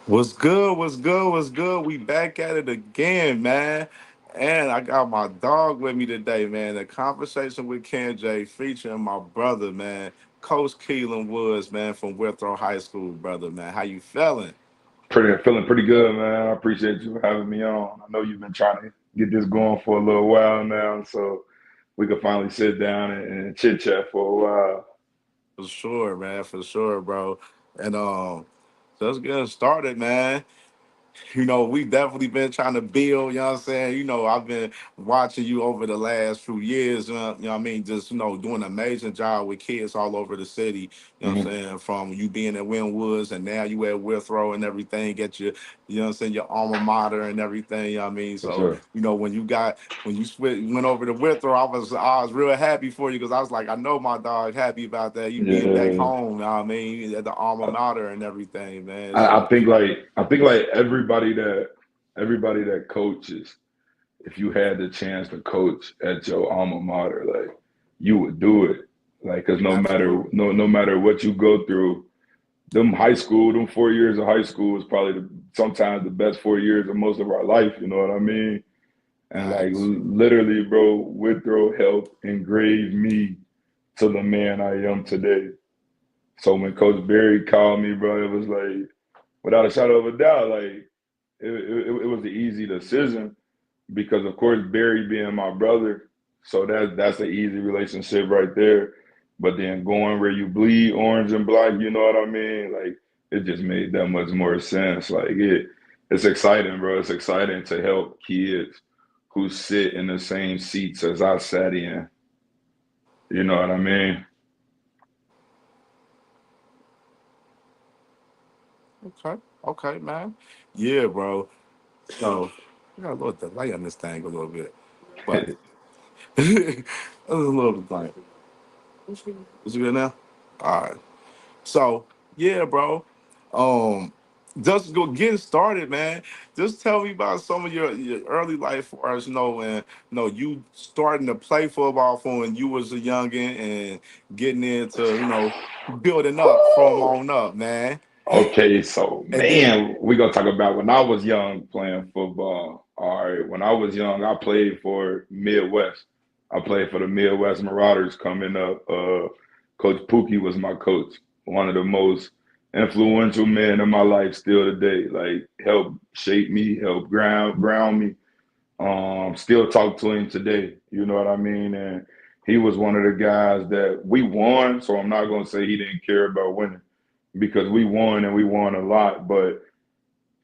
What's good? What's good? What's good? We back at it again, man. And I got my dog with me today, man. A conversation with KenJ featuring my brother, man. Coach Keilan Woods, man, from Withrow High School, brother, man. How you feeling? Feeling pretty good, man. I appreciate you having me on. I know you've been trying to get this going for a little while now, so we could finally sit down and chit chat for a while. For sure, man. For sure, bro. And just getting started, man. We definitely been trying to build, you know what I'm saying? I've been watching you over the last few years, you know what I mean? Just, doing an amazing job with kids all over the city, you know what I'm Hmm. saying? From you being at Wynwoods and now you at Withrow and everything, get your, you know what I'm saying, your alma mater and everything, you know what I mean? For So, sure. when you went over to Withrow, I was real happy for you because I was like, I know my dog happy about that. You being back Yeah. home, you know what I mean? At the alma I, mater and everything, man. I So, think like everybody that coaches, if you had the chance to coach at your alma mater, like you would do it. Like, cause absolutely. no matter what you go through, them 4 years of high school is probably sometimes the best 4 years of most of our life. You know what I mean? And like Facts. literally, bro, Withrow helped engrave me to the man I am today. So when Coach Barry called me, bro, it was like without a shadow of a doubt, like it was an easy decision because of course Barry being my brother, so that's an easy relationship right there. But then going where you bleed, orange and black, you know what I mean? Like it just made that much more sense. Like it's exciting, bro. It's exciting to help kids who sit in the same seats as I sat in. You know what I mean? Okay. Okay, man. Yeah, bro. So I got a little delay on this thing a little bit, but a little bit. Is it good now? All right. So yeah, bro. Um, just go getting started, man. Just tell me about some of your early life for us, when you starting to play football from when you was a youngin and getting into, building up from on up, man. Okay, so And then man, we gonna talk about when I was young playing football. All right, when I was young, I played for Midwest. I played for the Midwest Marauders coming up. Coach Pookie was my coach, one of the most influential men in my life still today. Like helped shape me, helped ground me. Still talk to him today. You know what I mean? And he was one of the guys that we won. So I'm not gonna say he didn't care about winning because we won and we won a lot. But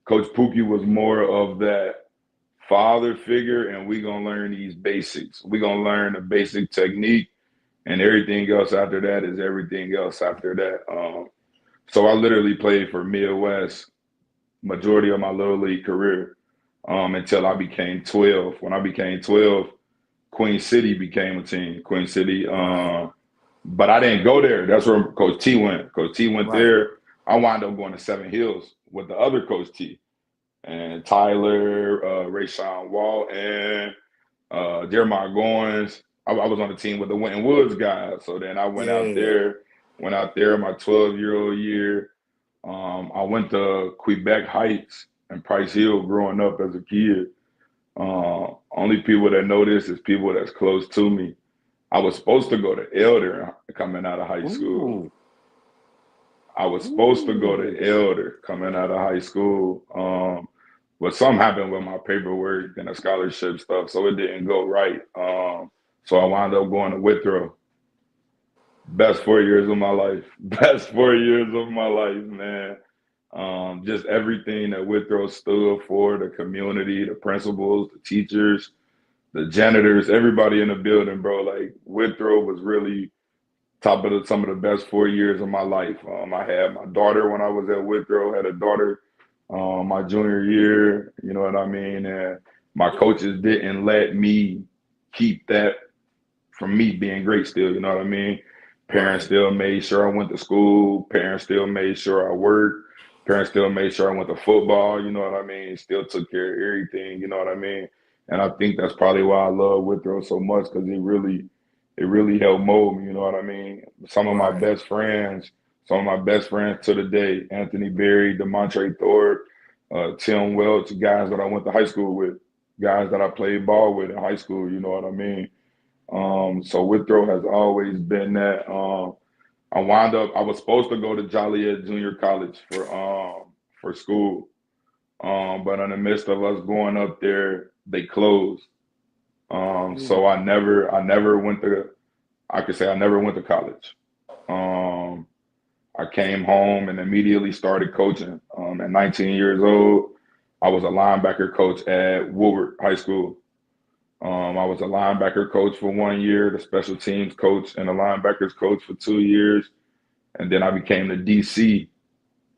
Coach Pookie was more of that father figure, and we gonna learn these basics. We gonna learn the basic technique, and everything else after that is everything else after that. So I literally played for Midwest majority of my little league career until I became 12. When I became 12, Queen City became a team. Queen City. right, But I didn't go there. That's where Coach T went. Coach T went right. there. I wound up going to Seven Hills with the other Coach T and Tyler, Rayshawn Wall, and Jeremiah Goins. I was on the team with the Winton Woods guys. So then I Yeah. went out there my 12-year-old year. I went to Quebec Heights and Price Hill growing up as a kid. Only people that know this is people that's close to me. I was supposed to go to Elder coming out of high school. Ooh. I was supposed to go Ooh. to Elder coming out of high school. But something happened with my paperwork and the scholarship stuff, so it didn't go right. So I wound up going to Withrow. Best 4 years of my life. Best 4 years of my life, man. Just everything that Withrow stood for, the community, the principals, the teachers, the janitors, everybody in the building, bro. Like Withrow was really top of some of the best 4 years of my life. I had my daughter when I was at Withrow, had a daughter my junior year, you know what I mean? And my coaches didn't let me keep that from me being great still, you know what I mean? Parents Right. still made sure I went to school, parents still made sure I worked, parents still made sure I went to football, you know what I mean? Still took care of everything, you know what I mean? And I think that's probably why I love Withrow so much because it really helped mold me, you know what I mean? Right. Some of my best friends to the day, Anthony Berry, Demontre Thorpe, Tim Welch, guys that I went to high school with, guys that I played ball with in high school. You know what I mean? So Withrow has always been that. I wound up. I was supposed to go to Joliet Junior College for school, but in the midst of us going up there, they closed. So I never went to. I could say I never went to college. Um, I came home and immediately started coaching. At 19 years old, I was a linebacker coach at Woodward High School. I was a linebacker coach for 1 year, the special teams coach, and the linebackers coach for 2 years. And then I became the DC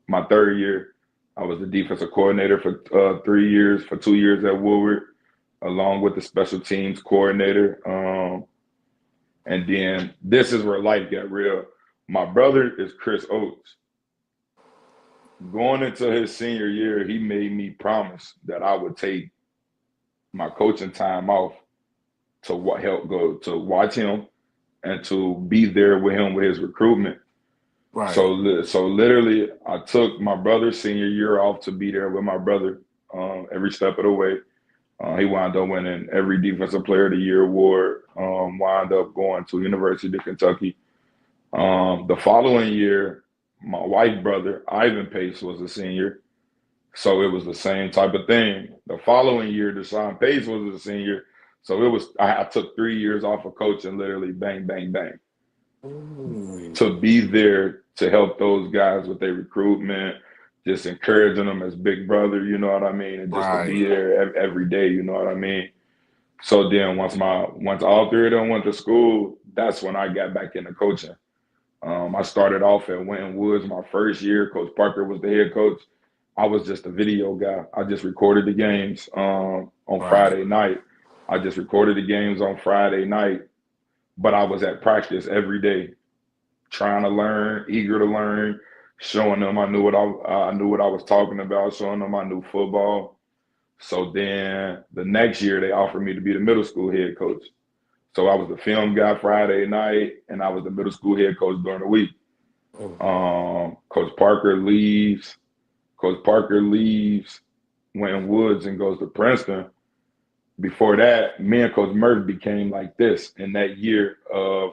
my third year. I was the defensive coordinator for 3 years, for 2 years at Woodward, along with the special teams coordinator. And then this is where life got real. My brother is Chris Oates. Going into his senior year, he made me promise that I would take my coaching time off to help go to watch him and to be there with him with his recruitment. Right. So literally, I took my brother's senior year off to be there with my brother every step of the way. He wound up winning every Defensive Player of the Year award. Wound up going to University of Kentucky. The following year, my white brother Ivan Pace was a senior, so it was the same type of thing. The following year, Deshaun Pace was a senior, so it was. I took 3 years off of coaching, literally bang, bang, bang, Mm, to be there to help those guys with their recruitment, just encouraging them as big brother, you know what I mean, and just to right. be there every day, you know what I mean. So then once all three of them went to school, that's when I got back into coaching. I started off at Winton Woods my first year. Coach Parker was the head coach. I was just a video guy. I just recorded the games on Right. Friday night. I just recorded the games on Friday night, but I was at practice every day, trying to learn, eager to learn, showing them I knew what I was talking about, showing them I knew football. So then the next year they offered me to be the middle school head coach. So I was the film guy Friday night, and I was the middle school head coach during the week. Mm, Coach Parker leaves. Coach Parker leaves, Winton Woods, and goes to Princeton. Before that, me and Coach Murphy became like this. In that year of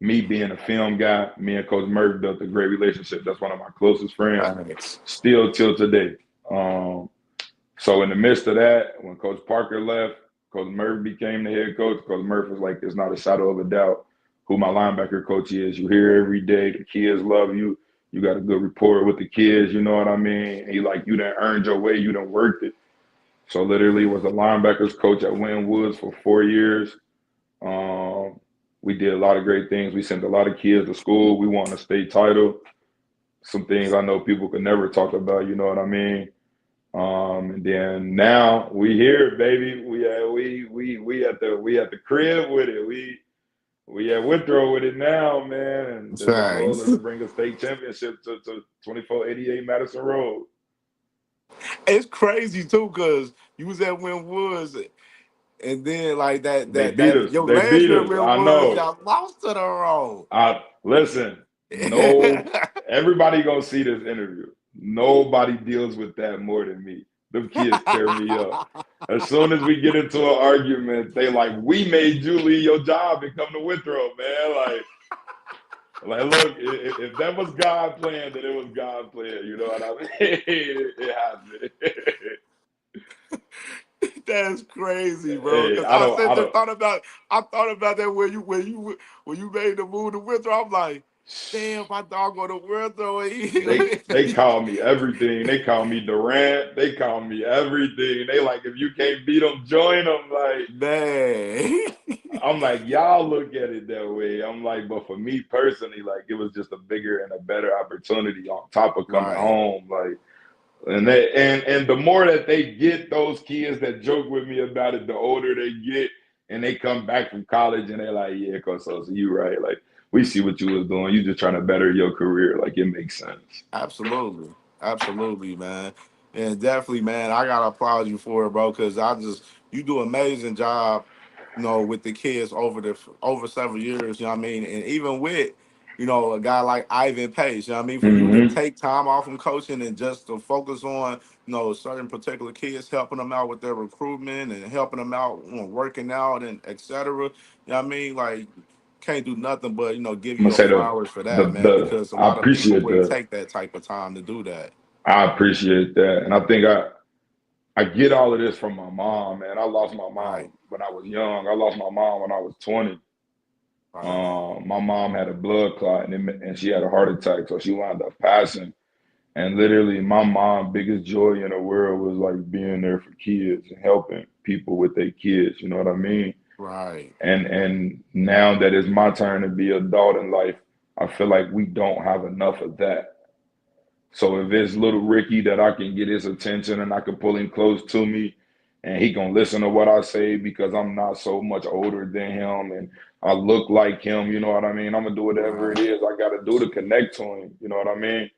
me being a film guy, me and Coach Murphy built a great relationship. That's one of my closest friends, thanks. still till today. Um, so in the midst of that, when Coach Parker left, Coach Murphy became the head coach. Coach Murphy was like, "There's not a shadow of a doubt who my linebacker coach is. You hear every day. The kids love you. You got a good rapport with the kids. You know what I mean? And he like, you done earned your way. You done worked it." So literally was a linebackers coach at Winton Woods for 4 years. Um, we did a lot of great things. We sent a lot of kids to school. We won a state title. Some things I know people could never talk about. You know what I mean? And then now we here, baby. We at the crib with it. We at Withrow with it now, man. And the goal Thanks. is to bring a state championship to 2488 Madison Road. It's crazy too, cause you was at Win Woods, and then like that They that beat that us. your They last beat year at us. Win I Woods, know. y'all lost to the road. I listen. No, everybody gonna see this interview. Nobody deals with that more than me. Them kids tear me up. As soon as we get into an argument, they like, "We made you leave your job and come to Withrow, man." Like, look, if that was God playing, then it was God playing. You know what I mean? It happened. That's crazy, bro. Hey, Cause I said I just don't. thought about that when you made the move to Winthrop. I'm like, damn, my dog go to Winthrop. They call me everything. They call me Durant. They call me everything. They like, if you can't beat them, join them. Like, Man. I'm like, y'all look at it that way. I'm like, but for me personally, like, it was just a bigger and a better opportunity on top of coming Right. home. Like, and the more that they get, those kids that joke with me about it, the older they get, and they come back from college and they're like, "Yeah, cause so you right. Like, we see what you was doing. You just trying to better your career. Like, it makes sense." Absolutely. Absolutely, man. And definitely, man, I gotta applaud you for it, bro, because you do an amazing job, with the kids over several years, you know what I mean? And even with a guy like Ivan Pace. You know what I mean? For you to Hmm. take time off from coaching and just to focus on, certain particular kids, helping them out with their recruitment and helping them out, working out and et cetera. You know what I mean? Like, can't do nothing but, give I'm you gonna your say flowers for that, man, the because a I lot of people appreciate wouldn't the take that type of time to do that. I appreciate that, and I think I get all of this from my mom, man. I lost my Right, mom when I was young. I lost my mom when I was 20. right, My mom had a blood clot and she had a heart attack, so she wound up passing. And literally, my mom's biggest joy in the world was like being there for kids and helping people with their kids. You know what I mean? right, And now that it's my turn to be adult in life, I feel like we don't have enough of that. So if it's little Ricky that I can get his attention and I can pull him close to me and he gonna listen to what I say because I'm not so much older than him and I look like him, you know what I mean? I'm gonna do whatever it right. is I gotta do to connect to him, you know what I mean?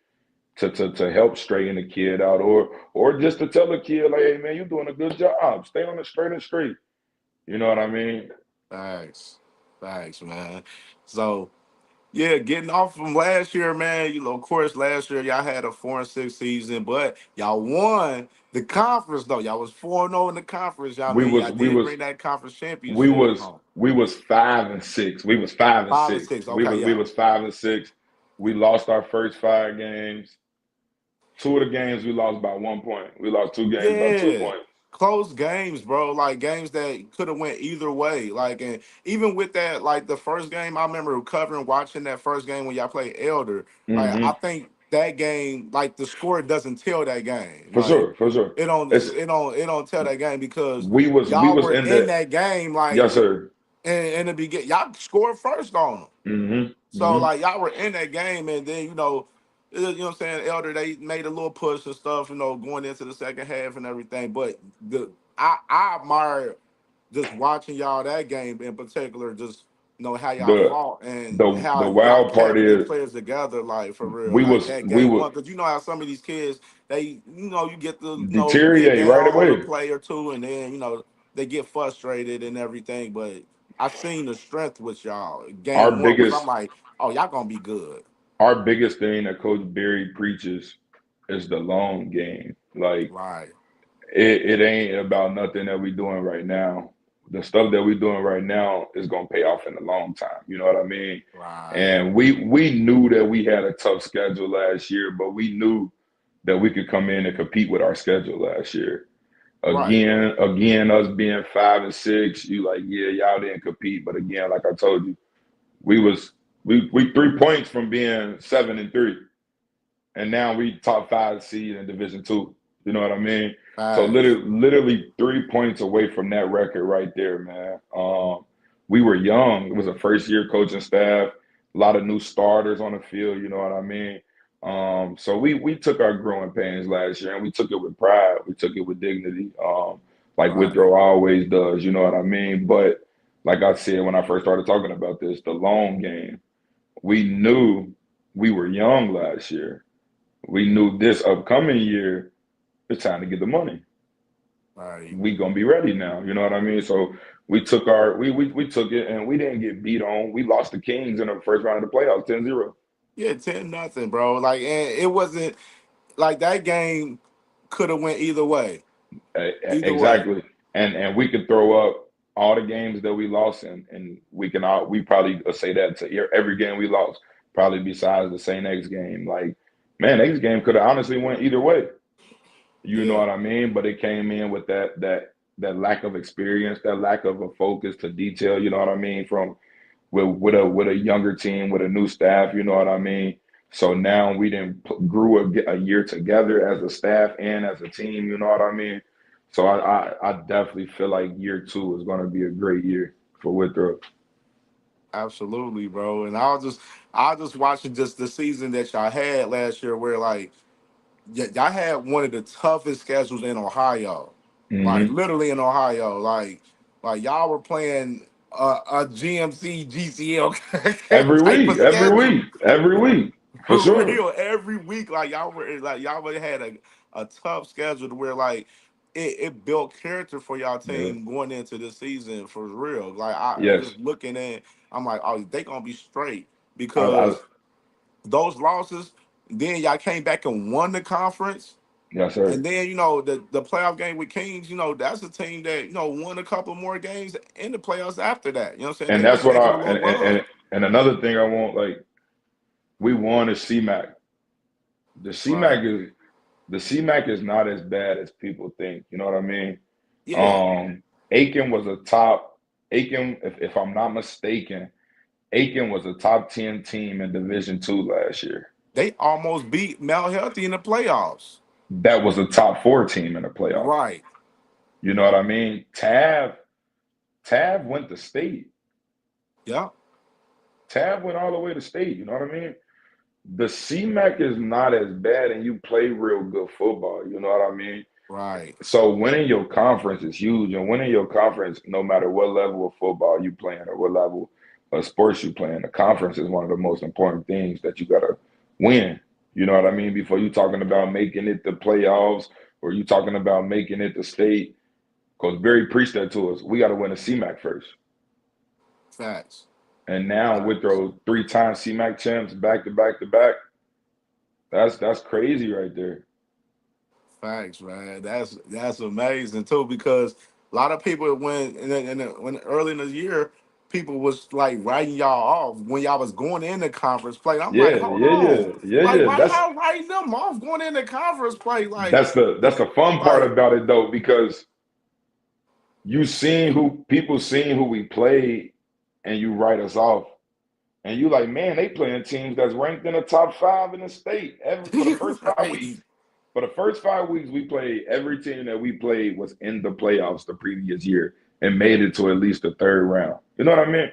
To help straighten the kid out or just to tell the kid like, hey man, you're doing a good job. Stay on the straight and straight. You know what I mean? Thanks. Thanks, man. So, yeah, getting off from last year, man. Of course, last year y'all had a 4-6 season, but y'all won the conference though. Y'all was 4-0 in the conference. Y'all We mean was y'all we did was bring that conference we championship was home. we was 5-6. We was five and Five and six. six. Okay, We yeah. was 5-6. We lost our first 5 games. Two of the games we lost by 1 point. We lost two games by two Yeah. points. Close games, bro. Like games that could have went either way. Like, and even with that, like the first game, I remember covering watching that first game when y'all played Elder. Like, I Hmm. think that game, like the score doesn't tell that game. For Like, sure, for sure. it don't It's it don't tell that game because we y'all was were in in that. that game. Like Yes, sir. in the beginning, y'all scored first on them. Hmm. So Hmm. like y'all were in that game, and then what I'm saying, Elder they made a little push and stuff, going into the second half and everything. But I admire just watching y'all that game in particular, just how y'all The fought and the how y'all wild part kept these is players together, like for real, like that we game was one, because you know how some of these kids they you get the you get deteriorate right down a away. play or two, and then they get frustrated and everything. But I seen the strength with y'all. Our Game one was I'm biggest like, oh, y'all gonna be good. our biggest thing that Coach Berry preaches is the long game. Like Right, it ain't about nothing that we doing right now. The stuff that we doing right now is gonna pay off in the long time. You know what I mean? right, And we knew that we had a tough schedule last year, but we knew that we could come in and compete with our schedule last year. right. Again, us being 5-6, you like, yeah, y'all didn't compete. But again, like I told you, we was we 3 points from being 7-3, and now we top five seed in Division 2. You know what I mean? So Facts. literally 3 points away from that record right there, man. We were young. It was a first year coaching staff, a lot of new starters on the field. You know what I mean? So we took our growing pains last year, and we took it with pride. We took it with dignity, like Right, Withrow always does. You know what I mean? But like I said when I first started talking about this, the long game. We knew we were young last year. We knew this upcoming year it's time to get the money. right. We gonna be ready now. You know what I mean? So we took it and we didn't get beat on. We lost the Kings in the first round of the playoffs 10-0. Yeah, 10-0, bro. Like, and it wasn't like that game could have went either way. Either way. Exactly. And we could throw up all the games that we lost and we probably say that to every game we lost, probably besides the St. X game. Like, man, X game could have honestly went either way. You know Yeah. what I mean? But it came in with that lack of experience, that lack of a focus to detail. You know what I mean? From with a younger team, with a new staff. You know what I mean? So now we didn't grew a year together as a staff and as a team. You know what I mean? So I definitely feel like year 2 is going to be a great year for Withrow. Absolutely, bro. And I was just watching just the season that y'all had last year where like y'all had one of the toughest schedules in Ohio. Like Hmm. literally in Ohio. Like y'all were playing a GMC GCL Every type of week, every schedule. week, every week, for For sure. real, every week, y'all would had a tough schedule to where like it built character for y'all Yeah. team going into the season for real. Like I Yes. just looking at, I'm like, oh, they gonna be straight I, I because. those losses, then y'all came back and won the conference. Yes, And sir. then, the playoff game with Kings, that's a team that, won a couple more games in the playoffs after that. You know what I'm saying? And They that's was what making I a little run. and another thing I want, like, we won a CMAC. The Right. CMAC is the CMAC is not as bad as people think. You know what I mean? Yeah. Um, Aiken was a top Aiken, if I'm not mistaken, Aiken was a top 10 team in Division 2 last year. They almost beat Mel Healthy in the playoffs. That was a top 4 team in the playoffs. Right. You know what I mean? Tab went to state. Yeah. Tab went all the way to state. You know what I mean? The CMAC is not as bad, and you play real good football. You know what I mean? Right. So winning your conference is huge, and winning your conference, no matter what level of football you playing or what level of sports you playing, the conference is one of the most important things that you gotta win. You know what I mean? Before you talking about making it the playoffs or you talking about making it the state, because Barry preached that to us. We got to win a CMAC first. Facts. And now Facts. Withrow 3 time CMAC champs back to back to back. That's crazy right there. Facts, man. That's amazing too, because a lot of people when early in the year, people was like writing y'all off when y'all was going into conference play. I'm like, Yeah, hold yeah, on, yeah, yeah, like yeah. why y'all writing them off going into conference play? Like, That's the fun part like about it though, because people seen who we played, and you write us off, and you like, man, they playing teams that's ranked in the top 5 in the state every for the first five right, weeks. For the first 5 weeks, we played every team that we played was in the playoffs the previous year and made it to at least the third round. You know what I mean?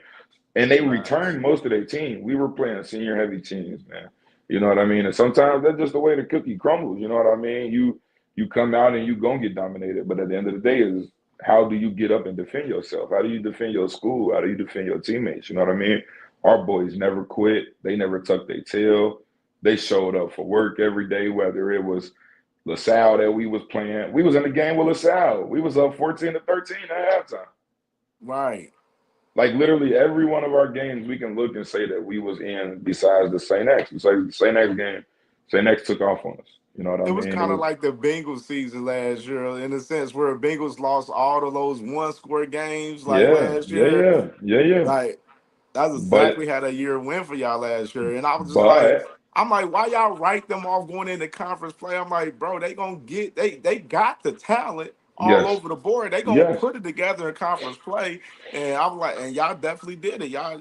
And they facts, returned most of their team. We were playing senior heavy teams, man. You know what I mean? And sometimes that's just the way the cookie crumbles. You know what I mean? You come out and you gonna get dominated, but at the end of the day, is how do you get up and defend yourself? How do you defend your school? How do you defend your teammates? You know what I mean? Our boys never quit. They never tucked their tail. They showed up for work every day, whether it was LaSalle that we was playing. We was in the game with LaSalle. We was up 14-13 at halftime. right. Like literally every one of our games, we can look and say that we was in. Besides the Saint X, it's like the Saint X game, Saint X took off on us. You know what I It was mean? It kind of was like the Bengals season last year, in a sense, where Bengals lost all of those one score games like yeah, last yeah, year. yeah, yeah, yeah. Like, that's But exactly how that year went for y'all last year. And I was just like, but I'm like, why y'all write them off going into conference play? I'm like, bro, they got the talent all yes, over the board. They gonna yes, put it together in conference play. And I'm like, and y'all definitely did it. Y'all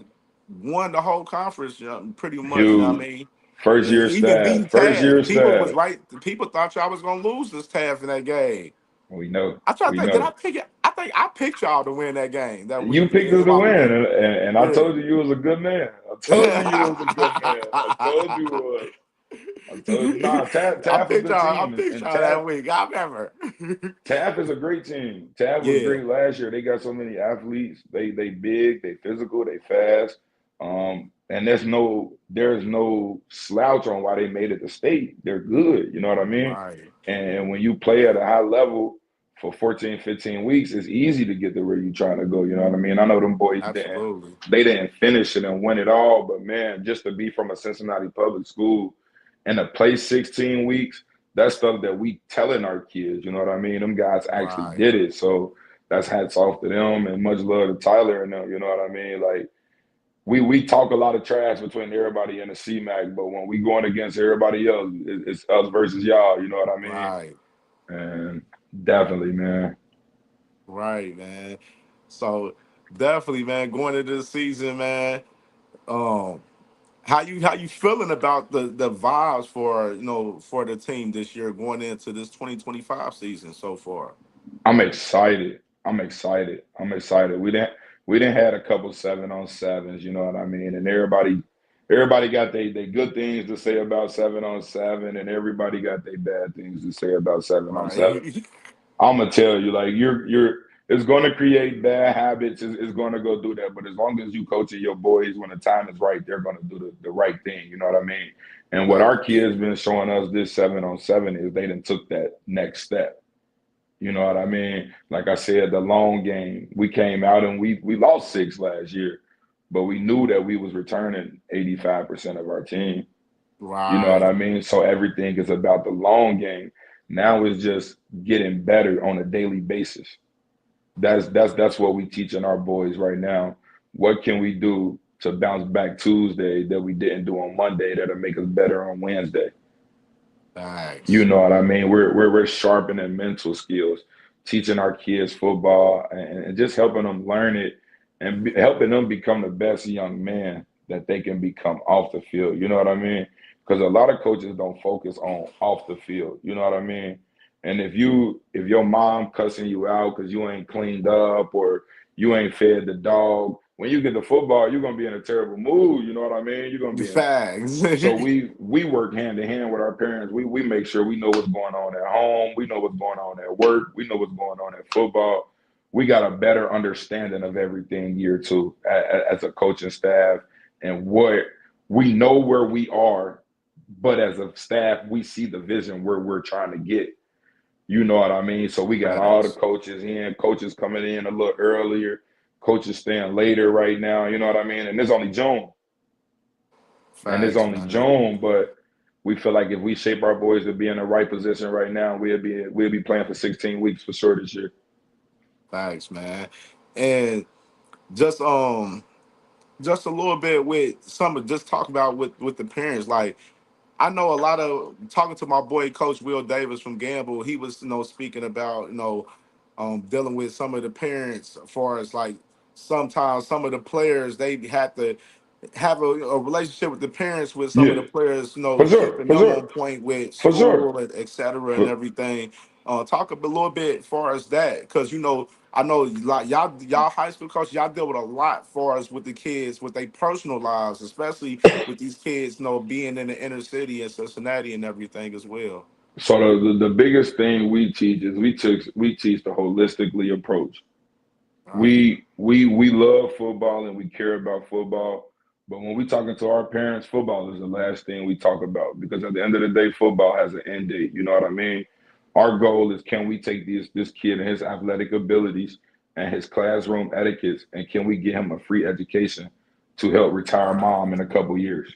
won the whole conference, pretty much. You know what I huge. mean? First And year even staff, beating first year Tav. People was staff. right. People thought y'all was gonna lose this Tav in that game. We know, I try to we think, did I know. pick it? I think I picked y'all to win that game that You week. picked us If to I'm win, remember. and I Yeah. told you was a good man. I told you was a good man. I told you was. I told you, nah, Taff a good I team, picked and y'all that week. I remember. Taff is a great team. Taff was Yeah. great last year. They got so many athletes. They big, they physical, they fast. And there's no slouch on why they made it to state. They're good. You know what I mean? Right. And when you play at a high level for 14, 15 weeks, it's easy to get to where you're trying to go. You know what I mean? I know them boys didn't Absolutely. they didn't finish it and win it all, but man, just to be from a Cincinnati public school and to play 16 weeks, that's stuff that we telling our kids, you know what I mean? Them guys actually Right. did it. So that's hats off to them and much love to Tyler and them, you know what I mean? Like we talk a lot of trash between everybody in the CMAC, but when we going against everybody else, it's us versus y'all, you know what I mean? Right. And definitely, man. Right, man. So definitely, man, going into the season, man. Um, how you feeling about the vibes for for the team this year going into this 2025 season so far? I'm excited. I'm excited. I'm excited. We didn't had a couple 7-on-7s, you know what I mean? And everybody got they good things to say about 7-on-7, and everybody got their bad things to say about 7-on-7. Right. I'm gonna tell you, like you're it's gonna create bad habits. It's gonna go do that. But as long as you coaching your boys when the time is right, they're gonna do the right thing. You know what I mean? And what our Yeah. kids been showing us this 7-on-7 is they done took that next step. You know what I mean? Like I said, the long game. We came out and we lost 6 last year, but we knew that we was returning 85% of our team. You know what Right. I mean? So everything is about the long game. Now it's just getting better on a daily basis. That's what we teaching our boys right now. What can we do to bounce back Tuesday that we didn't do on Monday that'll make us better on Wednesday? You Thanks. know what I mean? We're sharpening mental skills, teaching our kids football, and just helping them learn it and helping them become the best young man that they can become off the field. You know what I mean? Because a lot of coaches don't focus on off the field. You know what I mean? And if your mom cussing you out because you ain't cleaned up or you ain't fed the dog, when you get to football, you're gonna be in a terrible mood. You know what I mean? You're gonna be in Facts. so we work hand in hand with our parents. We make sure we know what's going on at home. We know what's going on at work. We know what's going on at football. We got a better understanding of everything year two as a coaching staff and what we know where we are, but as a staff, we see the vision where we're trying to get. You know what I mean? So we got all the Facts. coaches in, coaches coming in a little earlier, coaches staying later right now. You know what I mean? And it's only June and it's Facts, only man. June, but we feel like if we shape our boys to be in the right position right now, we'll be playing for 16 weeks for sure this year. Facts, man. And just just a little bit with some of just talk about with the parents. Like I know a lot of talking to my boy Coach Will Davis from Gamble. He was speaking about dealing with some of the parents as far as like sometimes some of the players they had to have a relationship with the parents with some of Yeah, the players, for sure, keeping for them sure, on point with for sure. school and et cetera and For, everything. Talk a little bit as far as that, because I know like y'all high school coach, y'all deal with a lot for us with the kids with their personal lives, especially with these kids, being in the inner city in Cincinnati and everything as well. so the biggest thing we teach is we teach the holistically approach. Right, We love football and we care about football. But when we talking to our parents, football is the last thing we talk about because at the end of the day, football has an end date. You know what I mean? Our goal is can we take this kid and his athletic abilities and his classroom etiquettes and can we get him a free education to help retire right, mom in a couple years?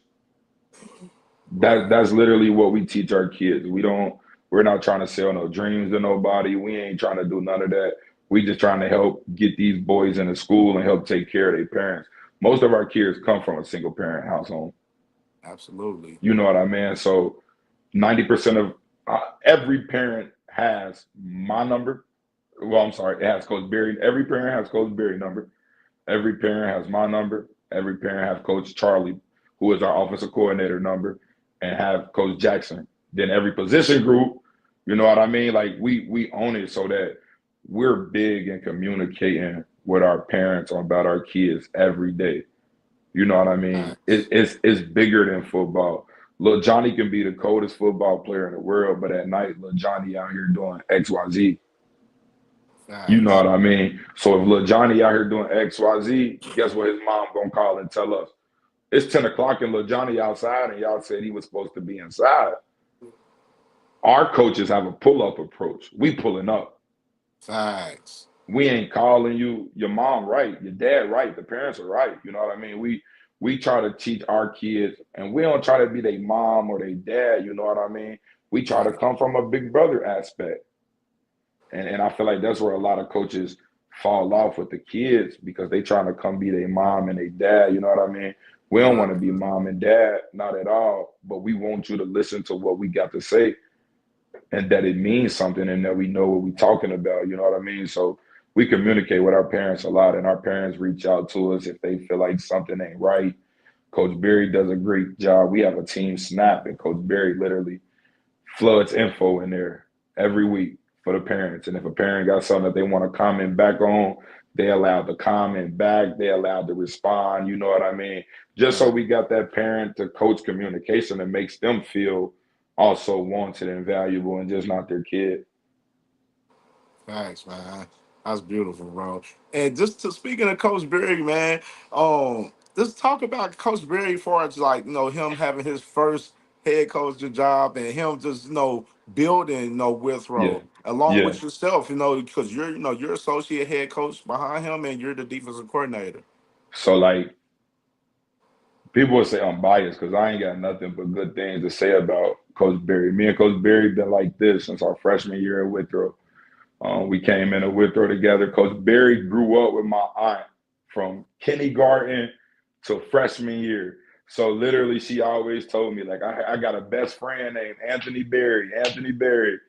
right, That's literally what we teach our kids. We're not trying to sell no dreams to nobody. We ain't trying to do none of that. We just trying to help get these boys into school and help take care of their parents. Most of our kids come from a single parent household. absolutely. You know what I mean? So 90% of every parent has my number. Well, I'm sorry, it has Coach Berry. Every parent has Coach Berry number. Every parent has my number. Every parent has Coach Charlie, who is our offensive coordinator number, and have Coach Jackson. Then every position group, you know what I mean? Like we own it so that we're big in communicating with our parents about our kids every day. You know what I mean? Facts, It's bigger than football. Little Johnny can be the coldest football player in the world, but at night, little Johnny out here doing XYZ. You know facts, what I mean? So if little Johnny out here doing XYZ, guess what his mom gonna call and tell us? It's 10 o'clock and little Johnny outside and y'all said he was supposed to be inside. Our coaches have a pull-up approach. We pulling up. facts. We ain't calling you your mom right, your dad right, the parents are right. You know what I mean? We try to teach our kids and we don't try to be their mom or their dad, you know what I mean? We try to Right, come from a big brother aspect. And I feel like that's where a lot of coaches fall off with the kids because they trying to come be their mom and their dad. You know what I mean? We don't want to right, be mom and dad, not at all. But we want you to listen to what we got to say and that it means something and that we know what we're talking about. You know what I mean? So we communicate with our parents a lot, and our parents reach out to us if they feel like something ain't right. Coach Berry does a great job. We have a team snap, and Coach Berry literally floods info in there every week for the parents. And if a parent got something that they want to comment back on, they allowed to comment back. They allowed to respond. You know what I mean? Just so right. we got that parent to coach communication that makes them feel also wanted and valuable and just not their kid. Thanks, man. That's beautiful, bro. And just to speaking of Coach Berry, man, just talk about Coach Berry for it's like him having his first head coaching job and him just building Yeah. Withrow along Yeah. with yourself, because you're associate head coach behind him and you're the defensive coordinator. So like people would say I'm biased because I ain't got nothing but good things to say about Coach Berry. Me and Coach Berry been like this since our freshman year at Withrow. We came in a Withrow together. Coach Berry grew up with my aunt from kindergarten to freshman year. So literally, she always told me, like, I got a best friend named Anthony Berry. Anthony Berry.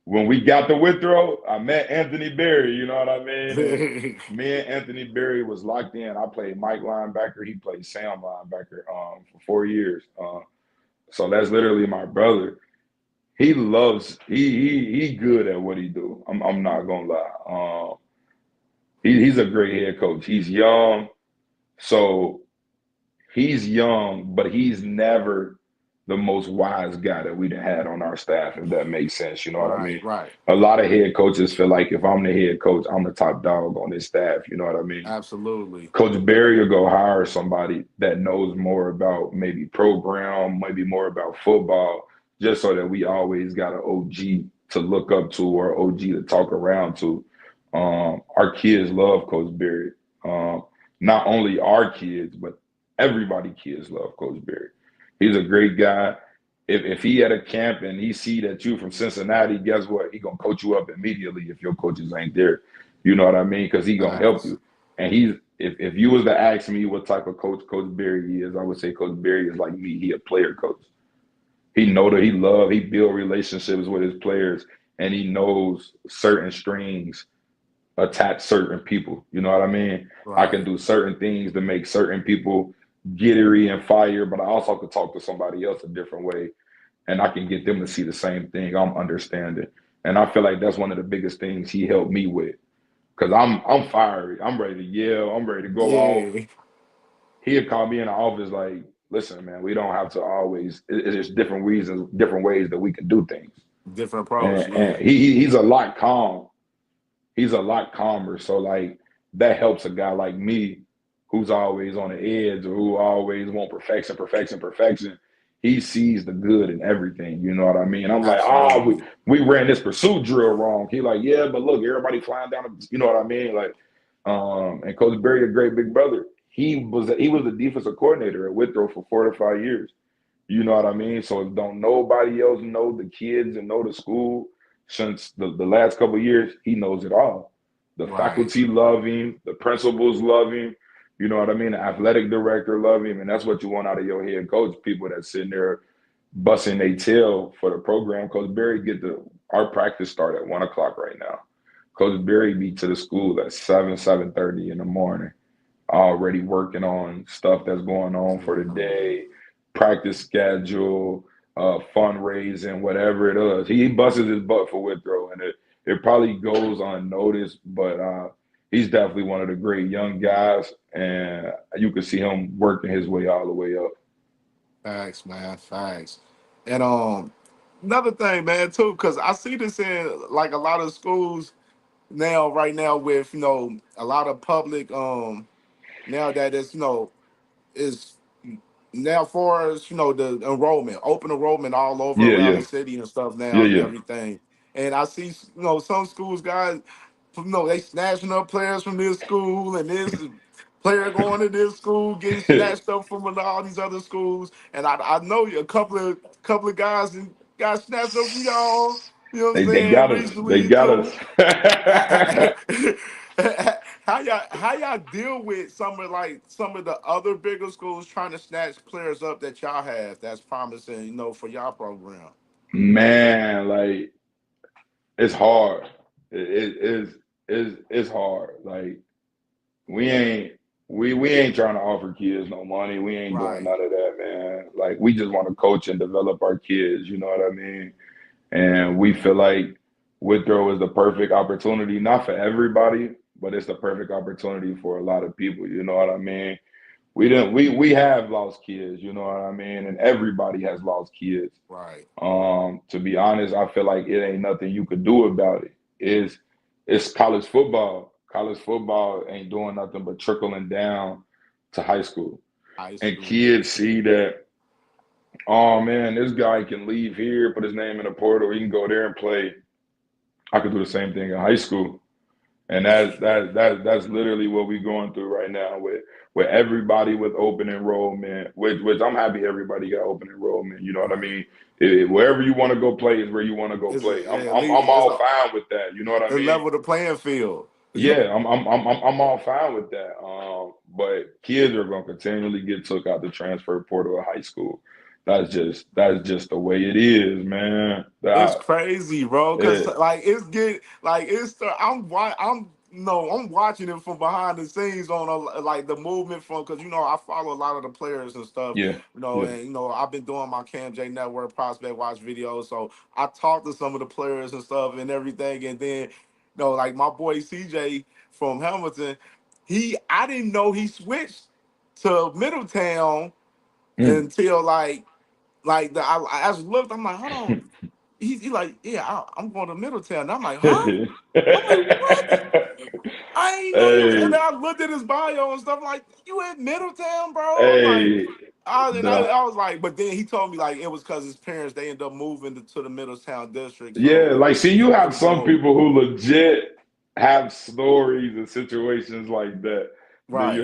When we got to Withrow, I met Anthony Berry. You know what I mean? And me and Anthony Berry was locked in. I played Mike linebacker. He played Sam linebacker for 4 years. So that's literally my brother. He loves he good at what he do. I'm not gonna lie. He's a great head coach. He's young, so he's young, but he's never the most wise guy that we've had on our staff, if that makes sense. You know what I Right, mean? right. A lot of head coaches feel like if I'm the head coach, I'm the top dog on this staff. You know what I mean? Absolutely. Coach Barry will go hire somebody that knows more about maybe program, maybe more about football, just so that we always got an OG to look up to or OG to talk around to. Our kids love Coach Barry. Not only our kids, but everybody kids love Coach Barry. He's a great guy. If he at a camp and he see that you from Cincinnati, guess what? He gonna coach you up immediately if your coaches ain't there. You know what I mean? Because he gonna help Facts. you. And he's if you was to ask me what type of coach Coach Barry is, I would say Coach Barry is like me. He a player coach. He know that he build relationships with his players, and he knows certain strings attach certain people. You know what I mean? I can Right. do certain things to make certain people giddy and fire, but I also could talk to somebody else a different way, and I can get them to see the same thing I'm understanding. And I feel like that's one of the biggest things he helped me with. Cause I'm fiery. I'm ready to yell. I'm ready to go off. Yeah. He'd call me in the office like, listen, man, we don't have to always. It's just different reasons, different ways that we can do things. Different approach. And Yeah. he's a lot calm. He's a lot calmer. So like that helps a guy like me who's always on the edge or who always want perfection, perfection, perfection. He sees the good in everything. You know what I mean? I'm like, Absolutely. we ran this pursuit drill wrong. He like, yeah, but look, everybody flying down. You know what I mean? Like, and Coach Berry, a great big brother. He was the defensive coordinator at Withrow for 4 to 5 years. You know what I mean? So don't nobody else know the kids and know the school since the last couple of years. He knows it all. The Right. faculty love him. The principals love him. You know what I mean? The athletic director love him. And that's what you want out of your head coach, people that sitting there busting their tail for the program. Coach Berry our practice start at 1 o'clock right now. Coach Berry be to the school at 7:30 in the morning, already working on stuff that's going on for the day, practice schedule, fundraising, whatever it is. He busts his butt for Withrow, and it probably goes unnoticed, but he's definitely one of the great young guys, and you can see him working his way all the way up. Facts, man. Facts. And another thing, man, too, because I see this in like a lot of schools now, right now, with a lot of public now that it's is now for us, the enrollment, open enrollment all over Yeah, around the yeah, city and stuff yeah, now and yeah. everything. And I see, some schools guys, they snatching up players from this school and this player going to this school getting snatched up from all these other schools. And I know a couple of guys and got snatched up from y'all. You know what I'm They saying? got us. They Recently got us. too. How y'all deal with some of the other bigger schools trying to snatch players up that y'all have that's promising, for y'all program? Man, like it's hard. It is it's hard. Like we ain't we ain't trying to offer kids no money. We ain't doing Right, none of that, man. Like we just want to coach and develop our kids. You know what I mean? And we feel like Withrow is the perfect opportunity, not for everybody, but it's the perfect opportunity for a lot of people. You know what I mean? We have lost kids. You know what I mean? And everybody has lost kids. right. To be honest, I feel like it ain't nothing you could do about it. It's college football. College football ain't doing nothing but trickling down to high school. High And school, kids yes. see that, oh man, this guy can leave here, put his name in the portal, he can go there and play. I could do the same thing in high school. And that's literally what we're going through right now with everybody with open enrollment, which I'm happy everybody got open enrollment. You know what I Right. mean? Wherever you want to go play is where you want to go It's play. I'm at I'm least I'm all fine with that. You know what I it mean? level the playing field. Yeah, I'm all fine with that. But kids are gonna continually get took out the transfer portal of high school. That's just the way it is, man. It's crazy, bro. Cause Eh, like it's get like it's. I'm no, I'm watching it from behind the scenes on like the movement from because I follow a lot of the players and stuff. yeah, yeah. And I've been doing my CamJNetwork prospect watch videos, so I talked to some of the players and stuff and everything. And then like my boy CJ from Hamilton, I didn't know he switched to Middletown Mm. until I just looked. I'm like, hold on. He like, yeah, I'm going to Middletown. And I'm like, huh? I'm like, what? I ain't know you. And Hey, then I looked at his bio and stuff. Like, you at Middletown, bro? I'm like, hey, the I was like, but then he told me like it was because his parents they ended up moving to the Middletown district, so yeah, like see, it you was have pretty some dope. people who legit have stories and situations like that. Right.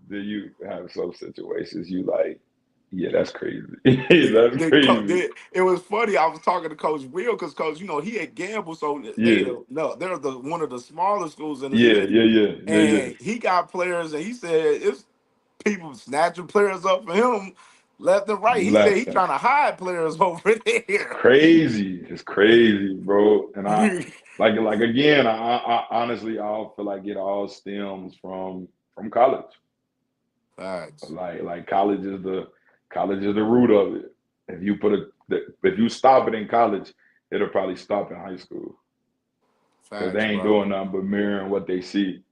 Then you have some situations you like, yeah, that's crazy. That's crazy. It was funny. I was talking to Coach Will because Coach, he had gambled, so Yeah, they're the one of the smaller schools in the yeah, city, yeah, yeah, yeah, yeah. and he got players, and he said it's people snatching players up for him left and right. He said he Left and trying to hide players over there. crazy. It's crazy, bro. And I like again, I honestly I all feel like it all stems from college. Facts, Like college is the root of it. If you stop it in college, it'll probably stop in high school because they facts, ain't bro. doing nothing but mirroring what they see.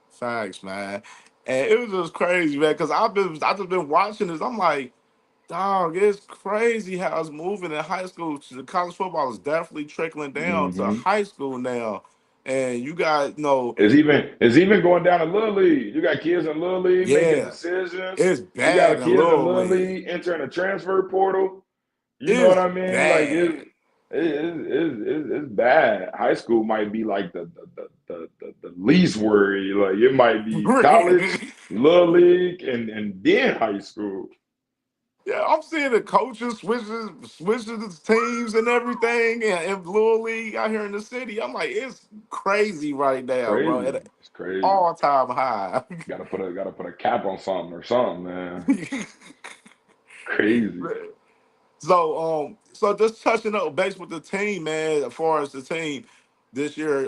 Facts, man. And it was just crazy, man, because I just been watching this. I'm like, dog, it's crazy how it's moving in high school. The college football is definitely trickling down to Hmm. high school now. And you got It's even going down to Little League. You got kids in Little League making yeah, decisions. it's You got bad in kids in Little Little League. League entering a transfer portal. You know what It's I mean? Like bad. it's bad. High school might be like the least worry. Like it might be college, Little League, and then high school. Yeah, I'm seeing the coaches switches the teams and everything, and Little League out here in the city. I'm like, it's crazy right It's now, bro. At crazy. an It's crazy. all-time high. Gotta put a cap on something, man. Crazy. So just touching up base with the team, man. As far as the team this year,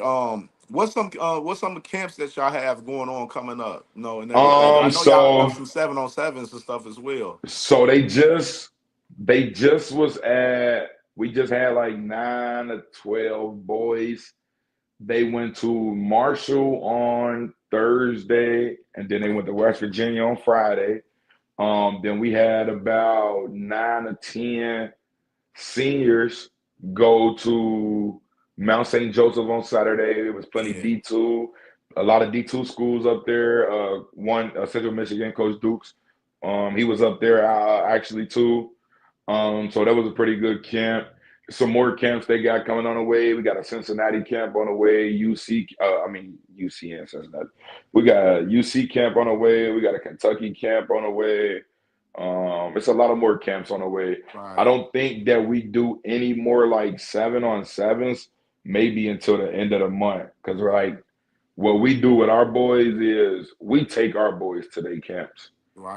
what's some of the camps that y'all have going on coming up? And everything. I Um, know y'all have so some 7-on-7s and stuff as well. so they just was at we just had like 9 to 12 boys. They went to Marshall on Thursday, and then they went to West Virginia on Friday. Then we had about 9 to 10 seniors go to Mount St. Joseph on Saturday. There was plenty Yeah, D2, a lot of D2 schools up there. One Central Michigan, Coach Dukes, he was up there actually too. So that was a pretty good camp. Some more camps they got coming on the way. We got a Cincinnati camp on the way. UC and Cincinnati. We got a UC camp on the way. We got a Kentucky camp on the way. It's a lot of more camps on the way. I right, don't think that we do any more like 7-on-7s, maybe until the end of the month. Because we're like, what we do with our boys is we take our boys to their camps.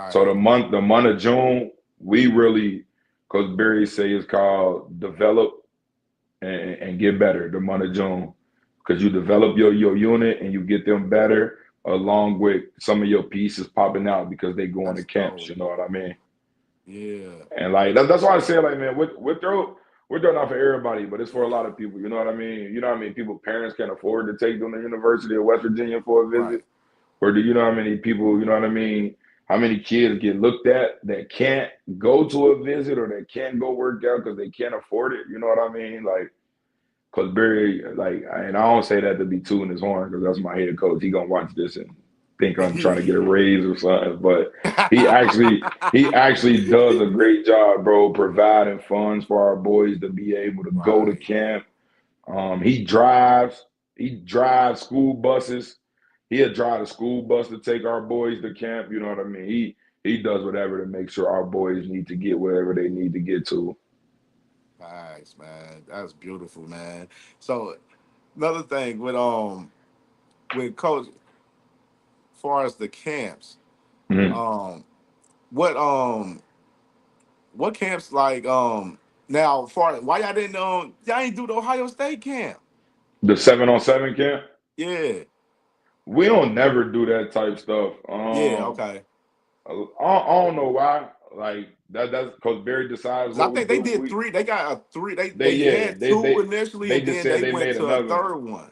So right. the month of June, we really, Coach Barry say it's called develop and get better. The month of June, because you develop your unit and you get them better, along with some of your pieces popping out because they going to That's camps. dope. You know what I mean? Yeah, And like that's why I say like man, Withrow not for everybody, but it's for a lot of people. You know what I mean? You know what I mean? People parents can't afford to take them to the University of West Virginia for a visit. right. Or do you know how many people, you know what I mean? How many kids get looked at that can't go to a visit or that can't go work out because they can't afford it? You know what I mean? Like, because Barry, like, and I don't say that to be tooting his horn because that's my head coach. He gonna watch this and think I'm trying to get a raise or something. But he actually does a great job, bro, providing funds for our boys to be able to go to Right. camp. He drives. He drives school buses. He'll drive the school bus to take our boys to camp. You know what I mean? He does whatever to make sure our boys need to get wherever they need to get to. Nice, man. That's beautiful, man. So another thing with coach, far as the camps, Mhm. um, what what camps like now far why y'all ain't do the Ohio State camp? The 7-on-7 camp, Yeah, we don't never do that type stuff. yeah, okay. I don't know why. Like that's because Barry decides 'Cause I what we think they do. did three. They got a three. They They yeah had two initially, they and just then said they they went made to a another one. third one.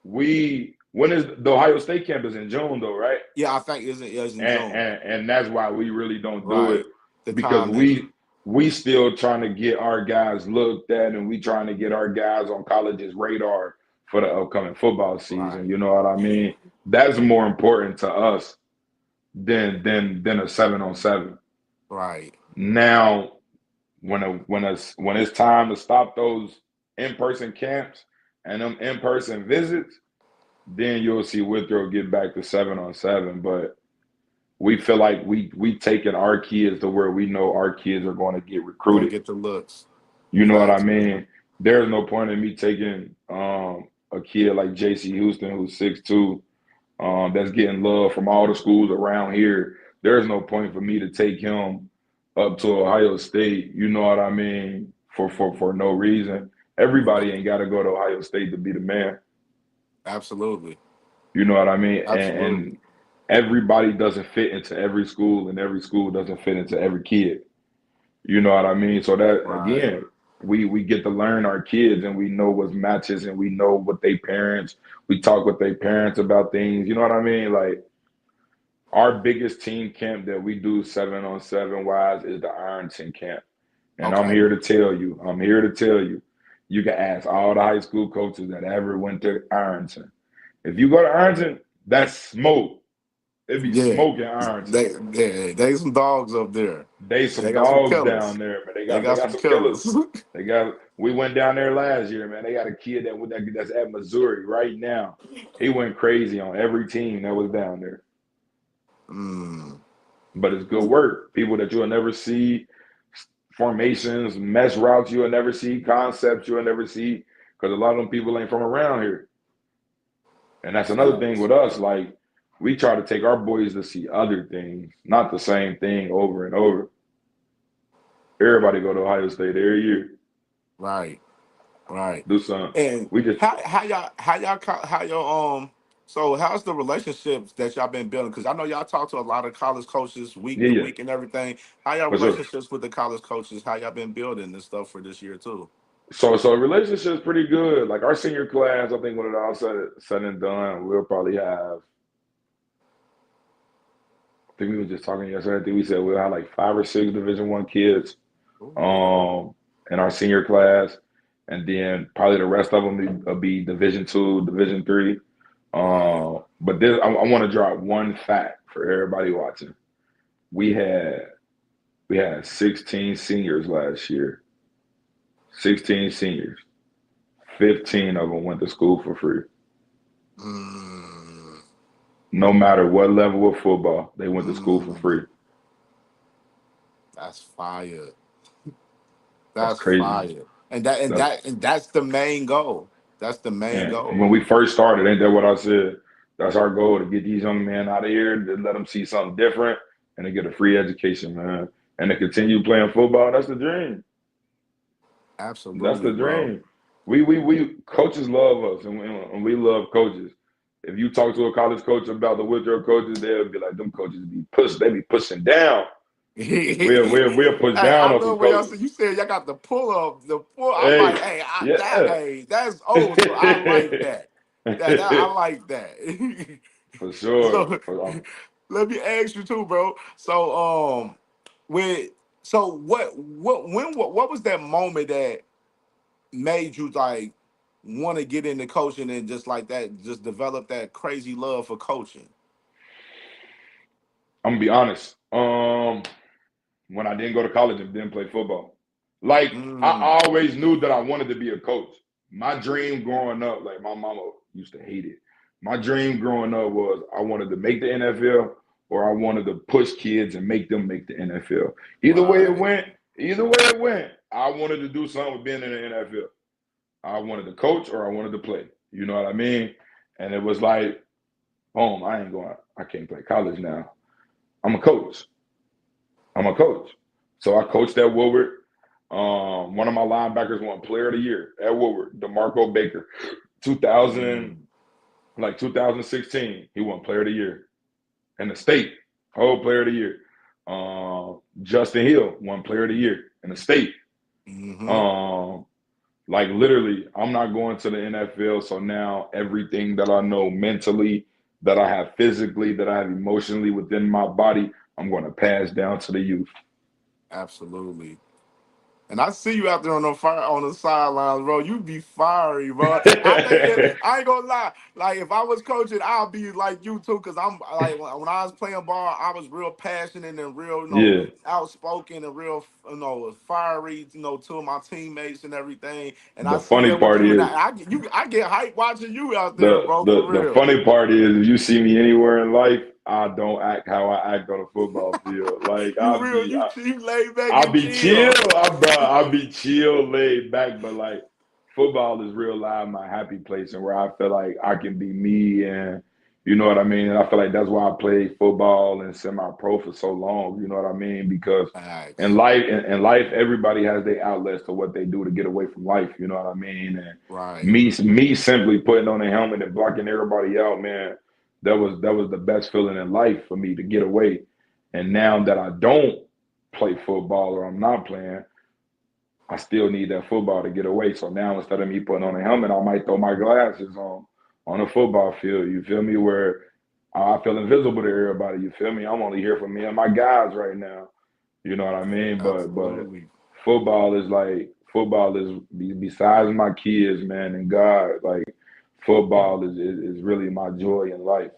We when is the Ohio State camp is in June though, right? Yeah, I think it's in June. And that's why we really don't do it Right. The because timing. we still trying to get our guys looked at and we trying to get our guys on college's radar for the upcoming football season. Right. You know what I mean? That's more important to us than a 7-on-7. Right. Now when it's time to stop those in-person camps and them in-person visits, then you'll see Withrow get back to 7-on-7. But we feel like we taking our kids to where we know our kids are going to get Gonna recruited. get the looks. You know what I Facts, man. mean? There's no point in me taking a kid like JC Houston who's 6'2", that's getting love from all the schools around here. There's no point for me to take him up to Ohio State. You know what I mean? For no reason. Everybody Right. ain't got to go to Ohio State to be the man. Absolutely. You know what I mean? And Absolutely. everybody doesn't fit into every school, and every school doesn't fit into every kid. You know what I mean? So that Right. again, we get to learn our kids, and we know what matches, and we know what they parents. We talk with their parents about things. You know what I mean? Like our biggest team camp that we do 7-on-7 wise is the Ironton camp, and Okay. I'm here to tell you, you can ask all the high school coaches that ever went to Ironton. If you go to Ironton, that's smoke. It be Yeah. smoking Ironton. They some dogs up there. They They some got some dogs down killers. there, but They they got got some some killers. killers. They got we went down there last year, man. They got a kid that's at Missouri right now. He went crazy on every team that was down there. mm. But it's good work. People that you'll never see, formations, mesh routes you'll never see, concepts you'll never see, because a lot of them people ain't from around here. And that's another thing Facts. with us. Like we try to take our boys to see other things, not the same thing over and over. Everybody go to Ohio State every year. Right. Right. Do something. And We just how y'all so how's the relationships that y'all been building? Because I know y'all talk to a lot of college coaches week yeah, to yeah, week and everything. How y'all for sure. relationships with the college coaches? How y'all been building this stuff for this year too? So relationship's pretty good. Like our senior class, I think when it all said and done, we'll probably have. I think we were just talking yesterday. I think we said we'll have like 5 or 6 Division I kids, Ooh, okay. um, in our senior class, and then probably the rest of them will be Division II, Division III. Right. But this, I want to drop one fact for everybody watching. We had we had 16 seniors last year. 16 seniors. 15 of them went to school for free. Mm, No matter what level of football, they went to school for mm, free. that's fire. That's That's crazy. fire. And that's the main goal. That's the main And goal. when we first started, ain't that what I said? That's our goal to get these young men out of here, to let them see something different, and to get a free education, man. And to continue playing football. That's the dream. That's Absolutely, the bro. dream. We coaches love us, and we love coaches. If you talk to a college coach about the Withrow coaches, they'll be like, them coaches be push, they be pushing down. We'll push Hey, down I on some love what y'all coaches. said. You said y'all got the pull up, the pull. I'm Hey, like, hey, yeah. that's old school. I like that. That I like that. For sure. So For, let me ask you too, bro. So with so what was that moment that made you like want to get into coaching and just like that, just develop that crazy love for coaching? I'm gonna be honest. When I didn't go to college and didn't play football, like I Mm, always knew that I wanted to be a coach. my dream growing up, like my mama used to hate it. My dream growing up was I wanted to make the NFL or I wanted to push kids and make them make the NFL. Either way it Right. went, either way it went, I wanted to do something with being in the NFL. I wanted to coach or I wanted to play. You know what I mean? And it was like, boom, I ain't going, I can't play college now. I'm a coach. I'm a coach. So I coached at Woodward. One of my linebackers won Player of the Year at Woodward, DeMarco Baker, 2000, Mm. like 2016. He won Player of the Year in the state, whole Player of the Year. Justin Hill won Player of the Year in the state. Mm-hmm. Um, like literally, I'm not going to the NFL. So now everything that I know mentally, that I have physically, that I have emotionally within my body, I'm going to pass down to the youth. Absolutely. And I see you out there on the fire on the sidelines, bro. You be fiery, bro. I think I ain't gonna lie. Like if I was coaching, I'll be like you too. Cause I'm like when I was playing ball, I was real passionate and real, Yeah. outspoken and real, fiery, to my teammates and everything. And I The see funny that with part you, and is I get hyped watching you out there, the bro. For the the real. funny part is if you see me anywhere in life, I don't act how I act on a football field. Like You real, you laid back I'll and be chill, chill. I'll be chill, laid back, but like football is real life, my happy place, and where I feel like I can be me, and you know what I mean. And I feel like that's why I played football and semi-pro for so long. You know what I mean? Because Facts. in life, everybody has their outlets to what they do to get away from life. You know what I mean? And Right. me simply putting on a helmet and blocking everybody out, man. That was the best feeling in life for me to get away. And now that I don't play football or I'm not playing, I still need that football to get away. So now instead of me putting on a helmet, I might throw my glasses on a football field. You feel me? Where I feel invisible to everybody. You feel me? I'm only here for me and my guys right now. You know what I mean? But Absolutely. football is besides my kids, man, and God. Like football is really my joy in life.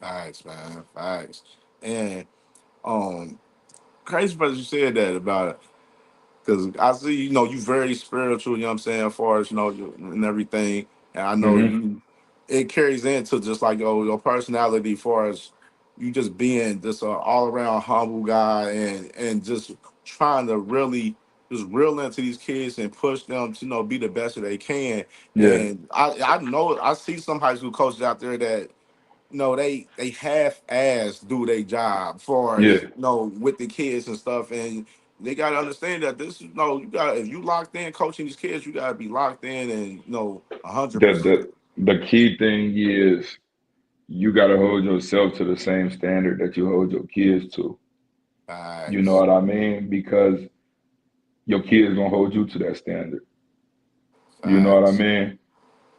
Facts, man. Facts. And um, crazy part you said that about it. Because I see, you very spiritual, you know what I'm saying, as far as, and everything. And I know Hmm. it carries into just like your personality, as far as you just being just an all around humble guy and just trying to really just reel into these kids and push them to, be the best that they can. Yeah, And I know, I see some high school coaches out there that they half ass do their job far as yeah. with the kids and stuff, and they gotta understand that this you got if you locked in coaching these kids, you gotta be locked in and 100%. The key thing is you got to hold yourself to the same standard that you hold your kids to. You know Facts. what I mean? Because your kids gonna hold you to that standard. You know what I Facts. mean?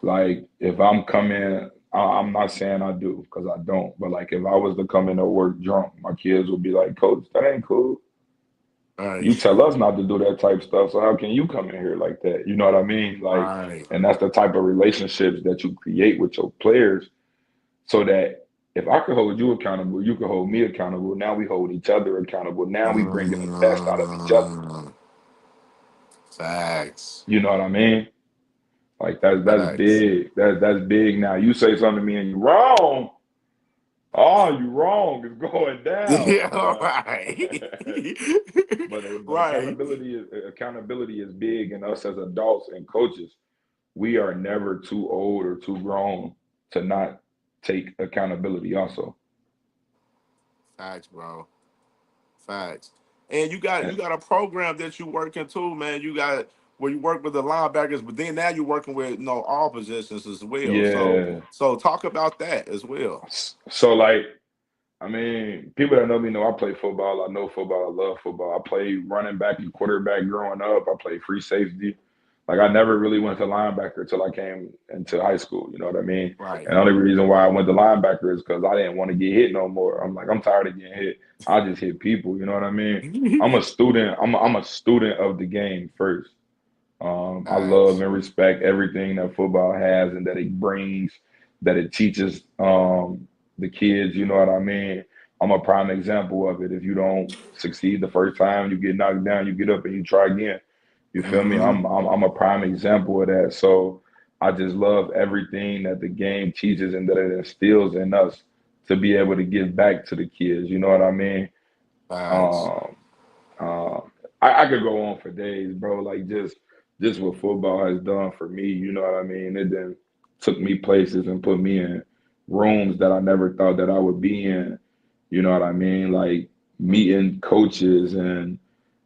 Like if I'm coming, I'm not saying I do because I don't, but like if I was to come in to work drunk, my kids would be like, "Coach, that ain't cool. You Right. tell us not to do that type stuff, so how can you come in here like that?" You know what I mean? Like, Right. and that's the type of relationships that you create with your players, so that if I could hold you accountable, you can hold me accountable. Now we hold each other accountable. Now we bringing the best out of each other. Mm, facts. You know what I mean? Like that's Facts. big. That's big. Now you say something to me and you wrong. Oh, you wrong. It's going down. Yeah. Right. But Right. accountability is big, and us as adults and coaches, we are never too old or too grown to not take accountability. Also, Facts, bro. Facts. And you got a program that you working too, man. You got where you work with the linebackers, but then now you're working with all positions as well. So yeah. so talk about that as well. So like, I mean, people that know me know I play football. I know football. I love football. I played running back and quarterback growing up. I played free safety. Like I never really went to linebacker until I came into high school. You know what I mean? Right. And the only reason why I went to linebacker is because I didn't want to get hit no more. I'm like, I'm tired of getting hit. I just hit people. You know what I mean? I'm a student. I'm a student of the game first. I love Facts. and respect everything that football has and that it brings, that it teaches the kids. You know what I mean? I'm a prime example of it. If you don't succeed the first time, you get knocked down, you get up and you try again. You feel me? Mm-hmm. I'm a prime example of that. So I just love everything that the game teaches and that it instills in us to be able to give back to the kids. You know what I mean? Facts. Um, uh, I could go on for days, bro. Like just what football has done for me. You know what I mean? It then took me places and put me in rooms that I never thought that I would be in. You know what I mean? Like meeting coaches and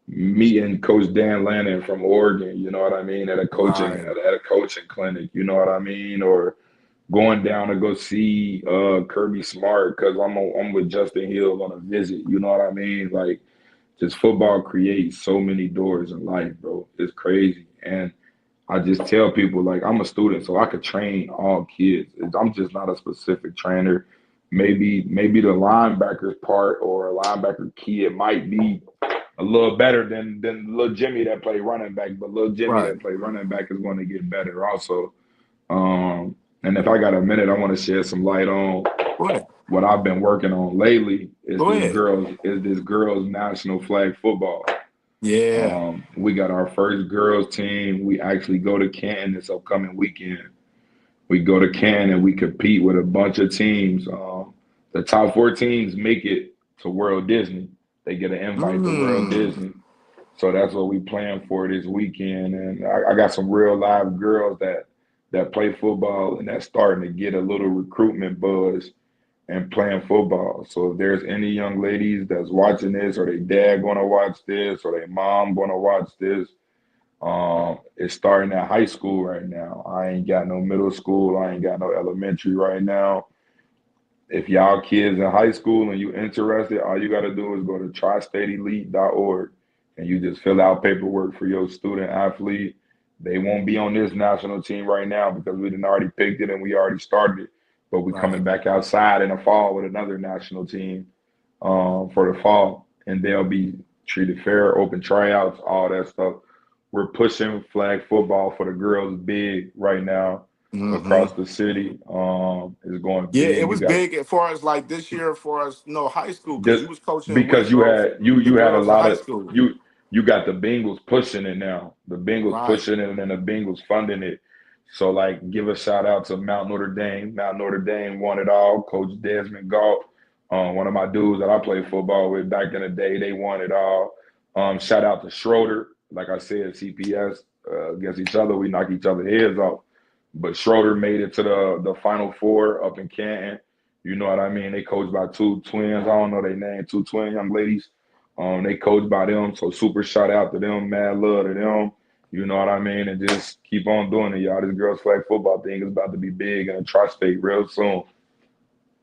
meeting Coach Dan Lannon from Oregon. You know what I mean? At a coaching Right. at a coaching clinic. You know what I mean? Or going down to go see Kirby Smart because I'm with Justin Hill on a visit. You know what I mean? Like just football creates so many doors in life, bro. It's crazy. And I just tell people like I'm a student, so I could train all kids. I'm just not a specific trainer. Maybe the linebacker's part or a linebacker kid might be a little better than little Jimmy that play running back, but little Jimmy Right. that play running back is going to get better also. And if I got a minute, I want to shed some light on Go ahead. what I've been working on lately Go ahead. is this girls national flag football. Yeah. We got our first girls team. We actually go to Canton this upcoming weekend. We go to Canton and we compete with a bunch of teams. The top four teams make it to World Disney. They get an invite to World Mm. Disney. So that's what we plan for this weekend. And I got some real live girls that play football and that's starting to get a little recruitment buzz and playing football. So if there's any young ladies that's watching this, or their dad going to watch this, or their mom going to watch this, it's starting at high school right now. I ain't got no middle school. I ain't got no elementary right now. If y'all kids in high school and you interested, all you got to do is go to tristateelite.org and you just fill out paperwork for your student athlete. They won't be on this national team right now because we didn't already picked it and we already started it. But we coming Right. back outside in the fall with another national team for the fall, and they'll be treated fair, open tryouts, all that stuff. We're pushing flag football for the girls big right now Mm-hmm. across the city. It's going Yeah, it big. You was got big as far as like this year, for us, high school, because this you was coaching because you Withrow, had the you had a girls in lot high of school. you got the Bengals pushing it now. The Bengals Right. pushing it and then the Bengals funding it. So like give a shout out to Mount Notre Dame. Mount Notre Dame won it all. Coach Desmond Galt, one of my dudes that I played football with back in the day, they won it all. Shout out to Schroeder. Like I said, CPS against each other, we knock each other heads off. But Schroeder made it to the Final Four up in Canton. You know what I mean? They coached by two twins. I don't know their name. Two twin young ladies. They coached by them. So super shout out to them. Mad love to them. You know what I mean? And just keep on doing it, y'all. This girls flag football thing is about to be big in a tri-state real soon.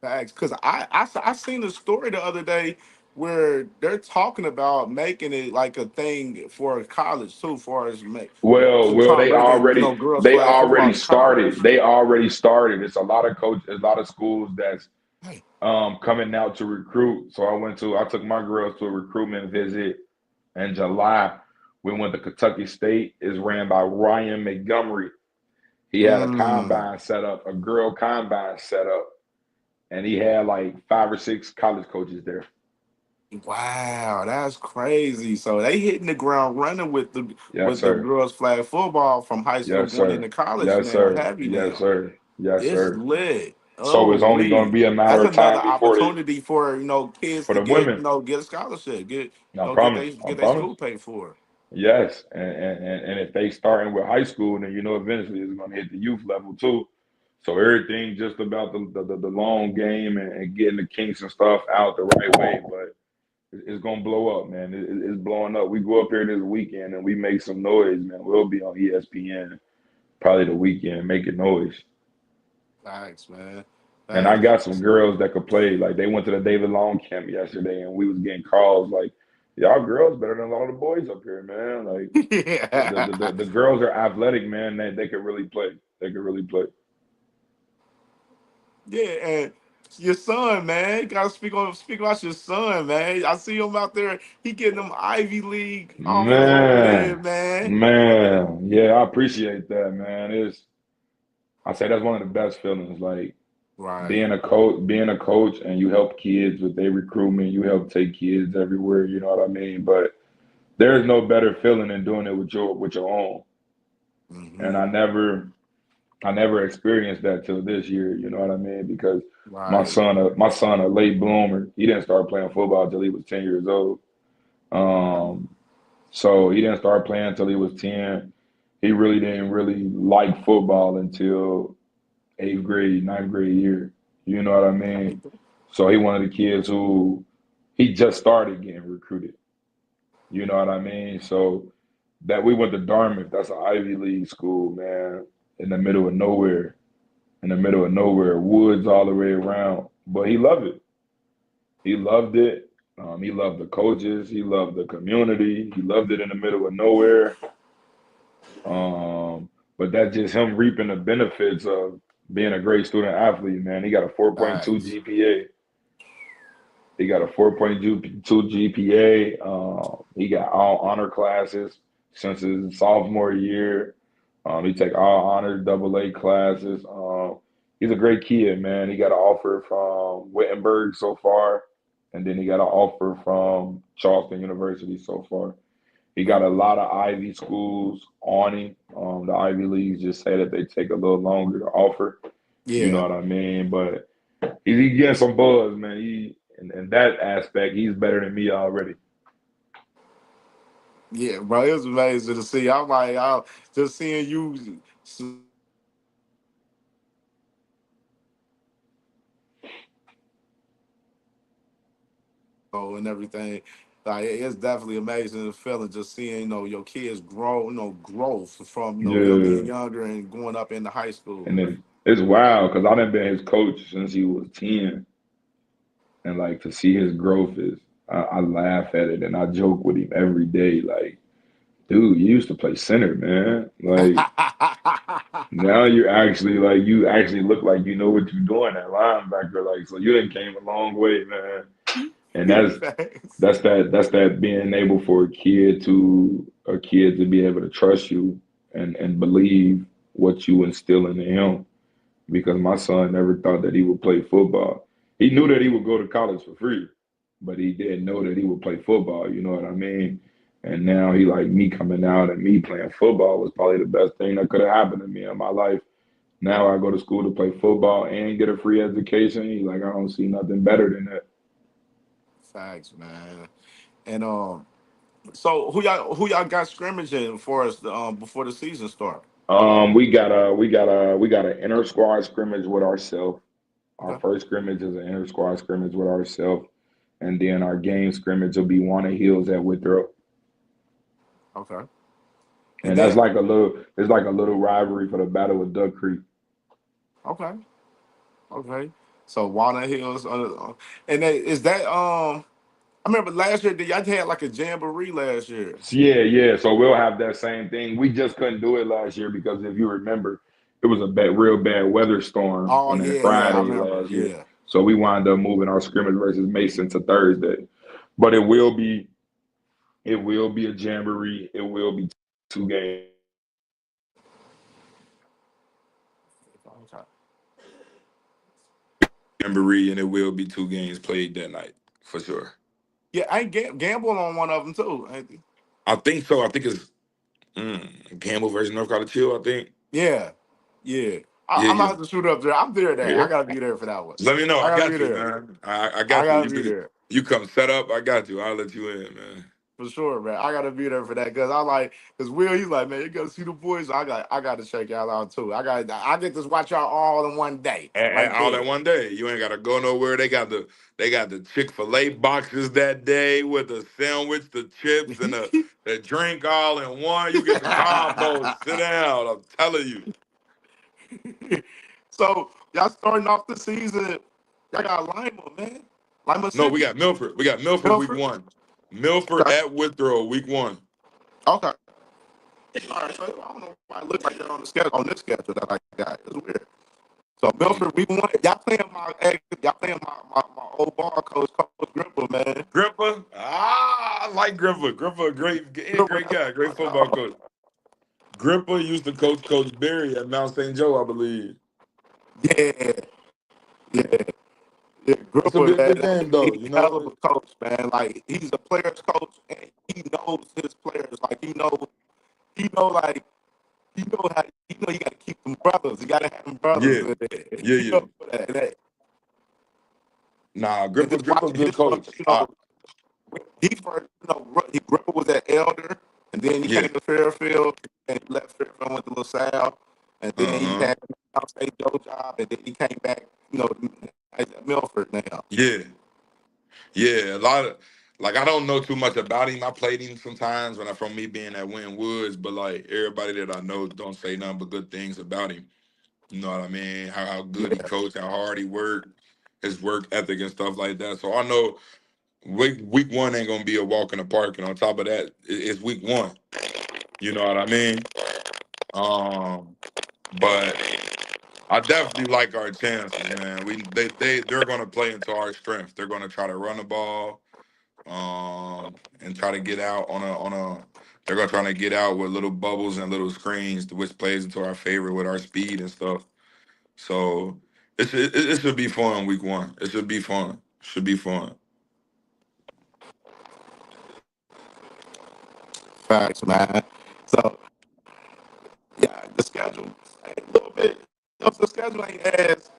Facts. Because I seen a story the other day where they're talking about making it like a thing for college too, far as make Well, start bringing girls they flag football already to college. started. They already started. It's a lot of a lot of schools that's Hey. coming out to recruit. So I took my girls to a recruitment visit in July. We went to Kentucky State. It's ran by Ryan Montgomery. He had a Mm. combine set up, a girl combine set up, and he had like 5 or 6 college coaches there. Wow, that's crazy. So they hitting the ground running Yes, with the sir. girls flag football from high school Yes, going into sir. college Yes, now, sir. heavy Yes, now. sir. Yes, It's sir. lit. So it's Oh, only going to we. be a matter That's of another time before they opportunity for kids for to the get women. get a scholarship, I get promise. they I get their promise. school paid for. Yes, and if they starting with high school, then eventually it's going to hit the youth level too. So everything just about the long game and getting the kinks and stuff out the right way, but it's gonna blow up, man. It's blowing up. We go up here this weekend and we make some noise, man. We'll be on ESPN probably the weekend making noise. Thanks, man. And I Thanks. got some girls that could play. Like they went to the David Long camp yesterday, and we was getting calls like, "Y'all girls better than a lot of the boys up here, man." Like Yeah. the girls are athletic, man. They could really play. They could really play. Yeah, and your son, man, you gotta speak about your son, man. I see him out there. He getting them Ivy League offers over there, man. Yeah, I appreciate that, man. I say that's one of the best feelings. Like Right. being a coach, and you help kids with their recruitment. You help take kids everywhere. You know what I mean? But There's no better feeling than doing it with your own. And Mm-hmm. I never experienced that till this year. You know what I mean? Because Right. my son, a late bloomer. He didn't start playing football until he was 10 years old. Okay. Um, so he didn't start playing until he was 10. He really didn't really like football until eighth grade, ninth grade year. You know what I mean? Okay. So he one of the kids who he just started getting recruited. You know what I mean? So that we went to Dartmouth. That's an Ivy League school, man, in the middle of nowhere. In the middle of nowhere, woods all the way around. But he loved it. He loved it. He loved the coaches. He loved the community. He loved it in the middle of nowhere. But that's just him reaping the benefits of being a great student athlete, man. He got a 4.2 Facts. GPA. He got a 4.2 GPA. He got all honor classes since his sophomore year. He take all honors, double A classes. He's a great kid, man. He got an offer from Wittenberg so far, and then he got an offer from Charleston University so far. He got a lot of Ivy schools on him. The Ivy Leagues just say that they take a little longer to offer. You know Yeah. what I mean? But he getting some buzz, man. In that aspect, he's better than me already. Yeah, bro. It was amazing to see. I'm like, I just seeing you and everything. Like it's definitely amazing the feeling just seeing your kids grow, growth from them being Yeah, younger and going up into high school. and it's wild because I done been his coach since he was 10, and like to see his growth is I laugh at it and I joke with him every day. Like, dude, you used to play center, man. Like now you actually look like you know what you're doing at linebacker. Like so you done came a long way, man. And Facts. that's that being able for a kid to be able to trust you and believe what you instilling in him. Because my son never thought that he would play football. He knew that he would go to college for free, but he didn't know that he would play football. You know what I mean? And now he like me coming out and me playing football was probably the best thing that could have happened to me in my life. Now I go to school to play football and get a free education. He like I don't see nothing better than that. Facts, man. And so who y'all got scrimmaging for us before the season start? We got an inter squad scrimmage with ourselves. Our Okay. first scrimmage is an inter squad scrimmage with ourselves, and then our game scrimmage will be Wanna Hills at Withrow, Okay. And and that's then like a little it's like a little rivalry for the Battle of Duck Creek. okay. Okay. So Walnut Hills, and is that I remember last year y'all had like a jamboree last year. So yeah. So we'll have that same thing. We just couldn't do it last year because if you remember, it was a real bad weather storm Oh on that yeah, yeah, I Friday remember. last year. Yeah. So we wound up moving our scrimmage versus Mason to Thursday. But it will be a jamboree. It will be 2 games played that night. Okay. It will be a jamboree and it will be 2 games played that night for sure. Yeah, I gambled on one of them too. I think so. I think it's Campbell versus North Carolina Chill. I think. Yeah, yeah. Yeah, I'm gonna yeah, have to shoot up there. I'm there. That yeah. I gotta be there for that one. Let me know. I I gotta be got you, there. man. I I got you. gotta be there. You come set up. I got you. I'll let you in, man. For sure, man. I gotta be there for that because because Will, he's like, man, you gotta see the boys. I gotta check y'all out too. I get to watch y'all all in one day, right All there. that one day. You ain't gotta go nowhere. They got the Chick-fil-A boxes that day with the sandwich, the chips, and the drink all in one. You get the combo. Sit down. I'm telling you. So y'all starting off the season. Y'all got Lima, man. Lima No, we City, got Milford. We got Milford week Milford. one. Milford Okay, at Withrow week one. okay. All right. So I don't know why it looks like they're on this schedule that I got. It's weird. So Milford, we won. Y'all playing my old ball coach Grimble, man. Gripper. I like Gripper. Gripper, great guy, great football coach. Gripper used to Coach Berry at Mount St. Joe, I believe. Yeah, yeah, yeah. It's a Gripper, good man, good game he's though. a hell of a coach, man. Like he's a players coach, and he knows his players. Like he know, like you got to keep them brothers. You got to have them brothers Yeah, in there. yeah, You yeah. know that, Nah, and Gripper, just Gripper, watching good his coach. brother. He first, Gripper was at Elder, and then he Yeah. came to Fairfield, and he left Fairfield, went to LaSalle, and then he Uh-huh. had an outstate Joe job, and then he came back, at Milford now. Yeah. Yeah. A lot of like I don't know too much about him. I played him sometimes when I from me being at Wynn Woods, but like everybody that I know don't say nothing but good things about him. You know what I mean? How good he Yeah, coached, how hard he worked, his work ethic and stuff like that. So I know week one ain't gonna be a walk in the park, and on top of that, it's week one. You know what I mean? Um, but I definitely like our chances, man. They're gonna play into our strength. They're gonna try to run the ball, and try to get out on a. They're gonna try to get out with little bubbles and little screens, which plays into our favor with our speed and stuff. So it should be fun week one. It should be fun. Should be fun. facts, man. So yeah, the schedule a little bit. The schedule ain't as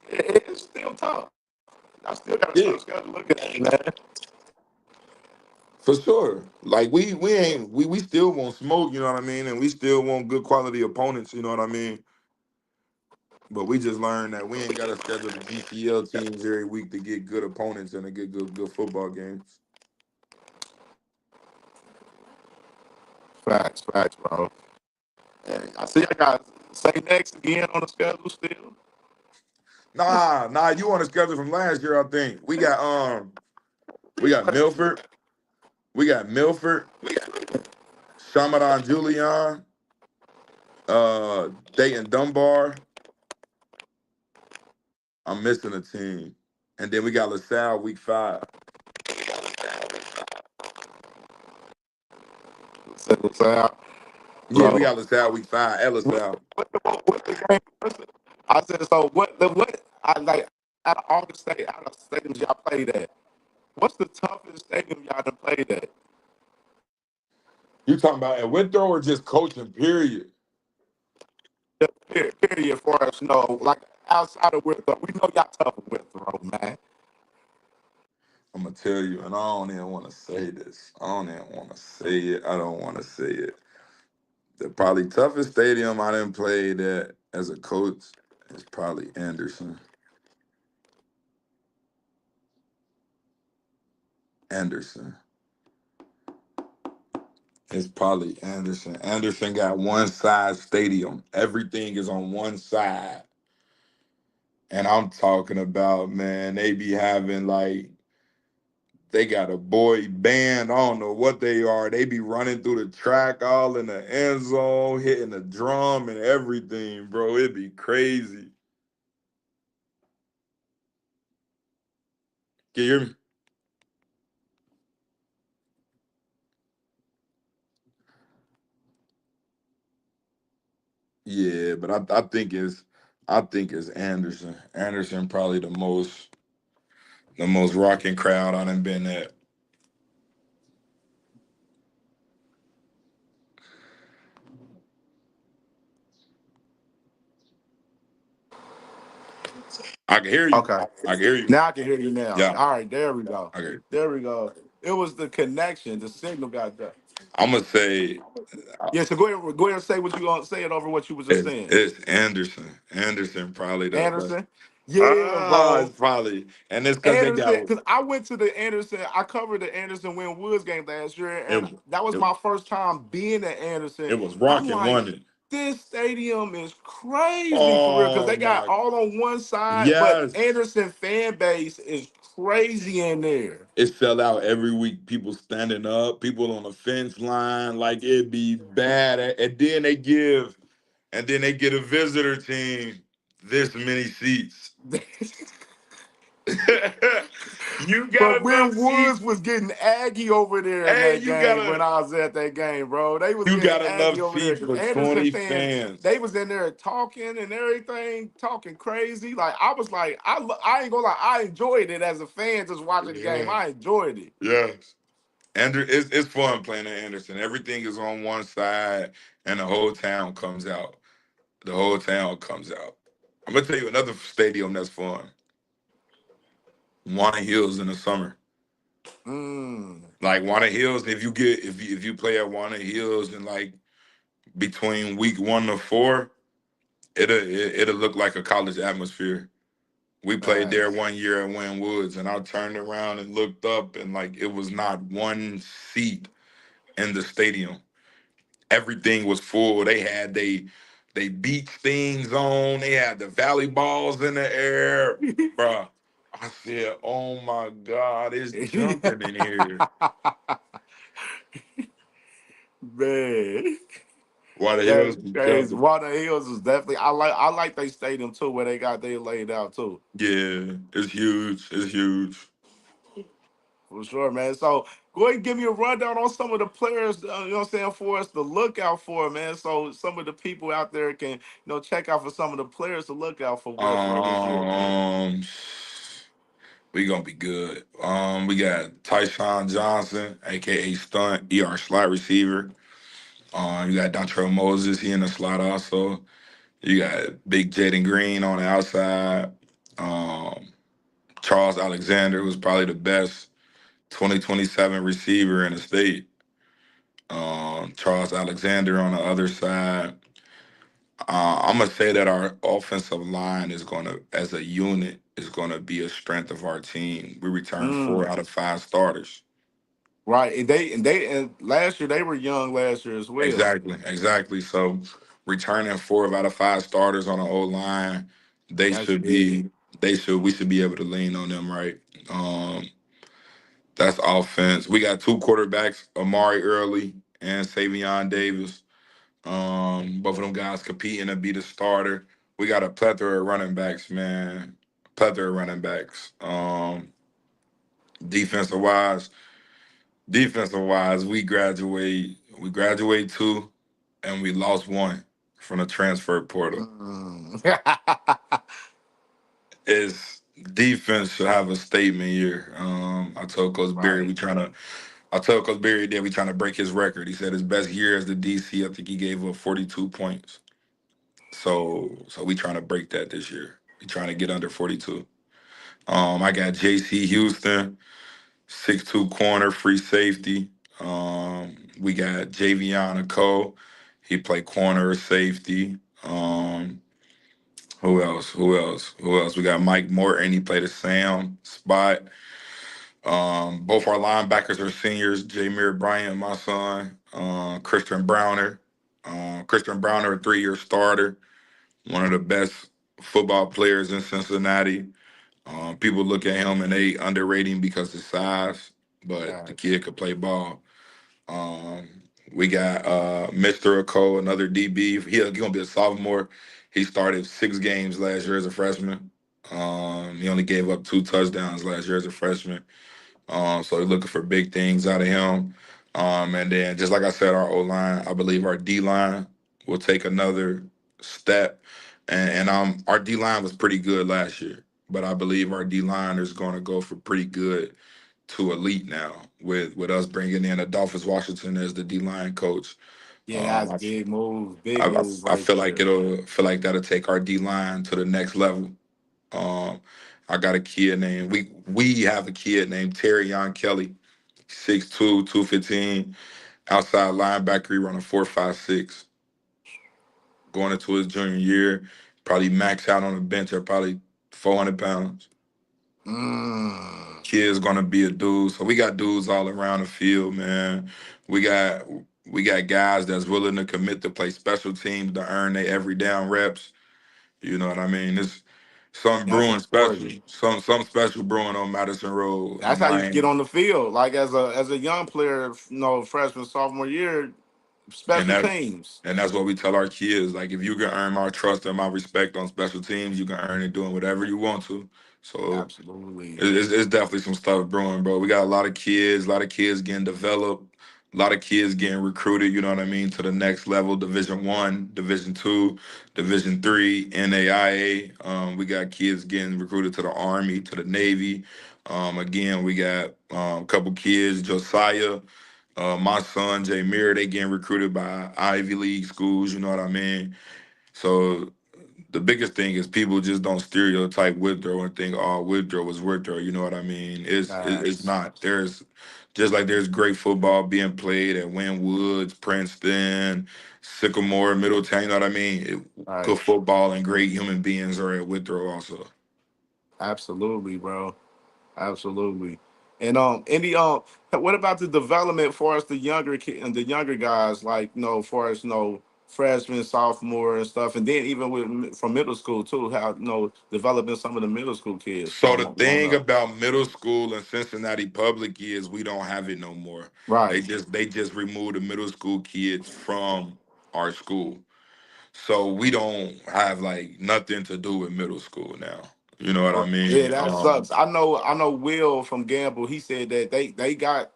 it's still tough. I still got a Yeah, tough schedule. Look at it, man. for sure. Like we ain't we still want smoke, you know what I mean, and we still want good quality opponents, you know what I mean. But we just learned that we ain't got to schedule the GCL teams every week to get good opponents and to get good football games. Facts, bro. And I see I got say next again on the schedule still. Nah, you on the schedule from last year, I think. We got Milford, we got Milford, Shamadan Julian, Dayton Dunbar. I'm missing a team. And then we got LaSalle week 5. Settle out, Yeah, we bro. got LaSalle week 5 at LaSalle. What the game? I said so. What I like out of all the state out of stadiums y'all played at? What's the toughest stadium y'all done played at? You talking about at Withrow or just coaching, period? Period for us, like outside of Withrow. We know y'all tough with Withrow, man. I'm gonna tell you, and I don't even want to say this. I don't even want to say it. I don't want to say it. The probably toughest stadium I didn't play at as a coach is probably Anderson. Anderson. It's probably Anderson. Anderson got one side stadium. Everything is on one side. And I'm talking about, man, they be having like they got a boy band. I don't know what they are. They be running through the track all in the end zone, hitting the drum and everything, bro. It'd be crazy. Can you hear me? Yeah, but I think it's Anderson. Anderson probably the most rocking crowd I done been at. I can hear you. Okay. I can hear you. Now I can hear you now. Yeah, All right, there we go. I can hear you. There we go. It was the connection. The signal got that. I'm gonna say Yeah, so go ahead and say what you gonna say it over what you was just it's, saying. it's Anderson. Anderson probably the best. Anderson. Yeah, bro. It's probably, and it's because they Anderson, got because I went to the Anderson, I covered the Anderson Win Woods game last year, it. and that was It, my first time being at Anderson. it was I'm rocking, like, wasn't it? this stadium is crazy for real, because Oh they got my, all on one side, but yes! Anderson fan base is crazy in there. It sell out every week. People standing up, people on the fence line, like it'd be bad. And then they get a visitor team this many seats. You But got Will enough Woods seats. was getting aggy over there in Hey, that game when I was at that game, bro. They was you getting got aggy enough over there seats because for Anderson 20 fans, fans. they was in there talking and everything, talking crazy. Like I was like, I ain't gonna lie, I enjoyed it as a fan just watching the game. Yeah. I enjoyed it. Yes. It's fun playing at Anderson. Everything is on one side, and the whole town comes out. The whole town comes out. I'm gonna tell you another stadium that's fun. Wanna Hills in the summer. Mm. Like Wanna Hills, if you play at Wanna Hills in like between week 1 to 4, it'll look like a college atmosphere. We played there Facts. one year at Wynn Woods, and I turned around and looked up, and like it was not one seat in the stadium. Everything was full. They beach things on. They had the valley balls in the air, bruh. I said, "Oh my God, it's jumping in here." Man. Why the That's hills be crazy. jumping? Water Hills is definitely I like they stadium too where they got they laid out too. Yeah, it's huge. It's huge. For sure, man. So go ahead and give me a rundown on some of the players, you know what I'm saying, for us to look out for, man. So some of the people out there can, check out for some of the players to look out for Withrow this year. Um, we gonna be good. We got Tyshawn Johnson, aka Stunt, slot receiver. You got Dontrell Moses, he in the slot also. You got Big Jaden Green on the outside. Um, Charles Alexander, who's probably the best 2027 receiver in the state. Charles Alexander on the other side. I'm gonna say that our offensive line is gonna, as a unit, is gonna be a strength of our team. We returned four Mm. out of five starters. Right. And last year they were young last year as well. Exactly, exactly. So returning four out of five starters on the O line, they That's should big. be we should be able to lean on them, right? Um, that's offense. We got two quarterbacks, Amari Early and Savion Davis. Both of them guys competing to be the starter. We got a plethora of running backs, man. Plethora of running backs. Defensive wise, we graduate two, and we lost one from the transfer portal. Mm. Is defense should have a statement year. Right. I told Coach Berry that we trying to break his record. He said his best year as the DC, I think he gave up 42 points. So we trying to break that this year. We trying to get under 42. I got JC Houston, 6'2" corner, free safety. We got Javion Cole. He played corner or safety. Who else? Who else? Who else? We got Mike Morton. He played a Sam spot. Both our linebackers are seniors. Jameer Bryant, my son. Christian Browner. Christian Browner, a 3-year starter. One of the best football players in Cincinnati. People look at him and they underrate him because of his size, but the Facts. kid could play ball. Um, we got Mr. Cole, another DB. He gonna be a sophomore. He started 6 games last year as a freshman. He only gave up 2 touchdowns last year as a freshman. So we're looking for big things out of him. And then, just like I said, our O line, I believe our D line will take another step. And our D line was pretty good last year, but I believe our D line is going to go for pretty good to elite now with us bringing in Adolphus Washington as the D line coach. Yeah, Um, that's I, big move. Big I, I move I right feel like there. that'll take our D line to the next level. Um, I got a kid named we have a kid named Terry Kelly, 6'2", 215, outside linebacker. He run a 4.56. Going into his junior year, probably max out on the bench at probably 400 pounds. Mm. Kid's gonna be a dude. So we got dudes all around the field, man. We got we got guys that's willing to commit to play special teams to earn their every down reps. You know what I mean? It's some That's brewing special, important. some special brewing on Madison Road That's in how you get Miami. on the field. Like as a young player, freshman, sophomore year, And special that teams. and that's what we tell our kids. Like if you can earn my trust and my respect on special teams, you can earn it doing whatever you want to. So Absolutely. it's definitely some stuff brewing, bro. We got a lot of kids getting developed, a lot of kids getting recruited. You know what I mean, to the next level, Division 1, Division 2, Division 3, NAIA. We got kids getting recruited to the Army, to the Navy. Again, we got a couple kids, Josiah, my son, Jameer, they getting recruited by Ivy League schools. You know what I mean? So the biggest thing is people just don't stereotype Withrow and think, oh, Withrow is Withrow. You know what I mean? It's Facts. not. There's just like there's great football being played at Wynwoods, Princeton, Sycamore, Middletown. You know what I mean? Good Right. football and great human beings are at Withrow also. Absolutely, bro. Absolutely. And any what about the development for us the younger and the younger guys like for us freshmen, sophomore and stuff, and then even with from middle school too, how developing some of the middle school kids So the growing thing up. about middle school in Cincinnati Public is we don't have it no more. Right. They just removed the middle school kids from our school. So we don't have like nothing to do with middle school now. You know what I Oh, yeah, mean? that sucks. I know Will from Gamble. He said that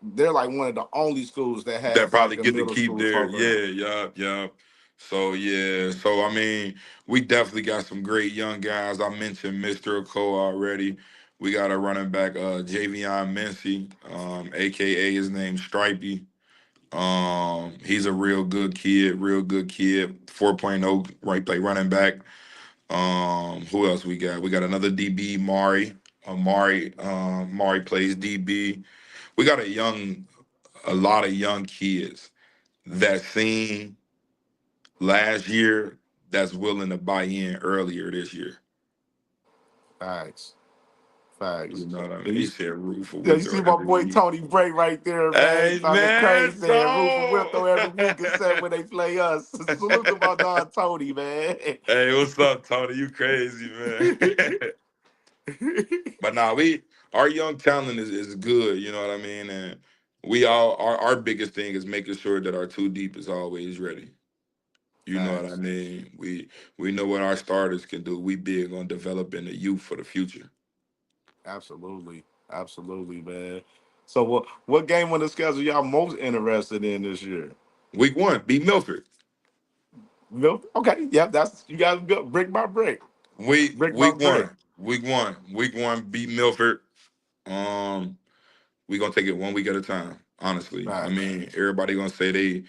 they're like one of the only schools that That has like probably a get to middle keep school their program. yeah. So yeah, so I mean, we definitely got some great young guys. I mentioned Mr. Cole already. We got a running back, Javion Mincy, aka his name Stripey. He's a real good kid, 4.0 right play running back. Who else we got? We got another DB, Mari. Mari plays DB. We got a lot of young kids that seen last year that's willing to buy in earlier this year. Facts. You Facts. know what I mean? Yeah, He said root for yeah, you Withrow see my every boy week. Tony Bray right there, man. He Hey talking man, crazy, saying Roof will so throw every week except when they play us. Salute to my dog Tony, man. hey, what's up, Tony? You crazy, man. But nah, we our young talent is good, you know what I mean? And we all our biggest thing is making sure that our two deep is always ready. You know what I Facts. mean? We know what our starters can do. We big on developing the youth for the future. Absolutely. Absolutely, man. So what game on the schedule y'all most interested in this year? Week 1, beat Milford. Okay, yeah, that's you guys go brick by brick. Week Brick by week brick. one, week one, week one, beat Milford. Um, we gonna take it 1 week at a time. Honestly, I Facts. mean, everybody gonna say they.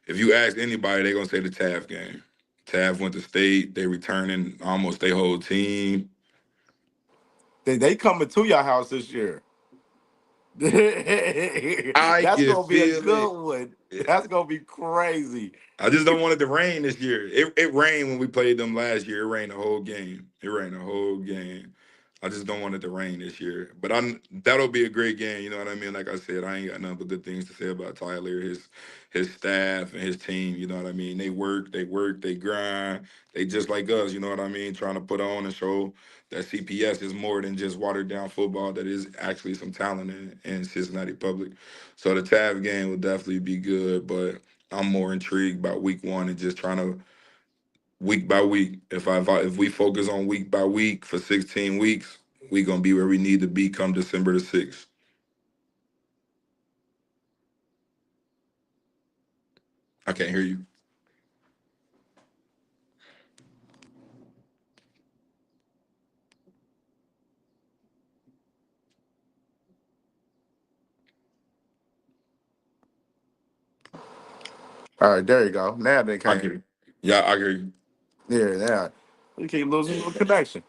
If you ask anybody, they gonna say the Taft game. Taft went to state. They returning almost their whole team. They coming to your house this year. I That's can gonna be a feel it. good one. That's gonna be crazy. I just don't want it to rain this year. It rained when we played them last year. It rained the whole game. It rained the whole game. I just don't want it to rain this year. But that'll be a great game. You know what I mean? Like I said, I ain't got nothing but good things to say about Tyler, his staff, and his team. You know what I mean? They grind. They just like us. You know what I mean? Trying to put on and show that CPS is more than just watered down football. That is actually some talent in Cincinnati Public. So the Tav game will definitely be good, but I'm more intrigued by week 1 and just trying to week by week. If we focus on week by week for 16 weeks, we gonna be where we need to be come December the 6th. I can't hear you. All right, there you go. Now they I can't hear can you. Yeah, I hear you. Yeah, now you keep losing your connection.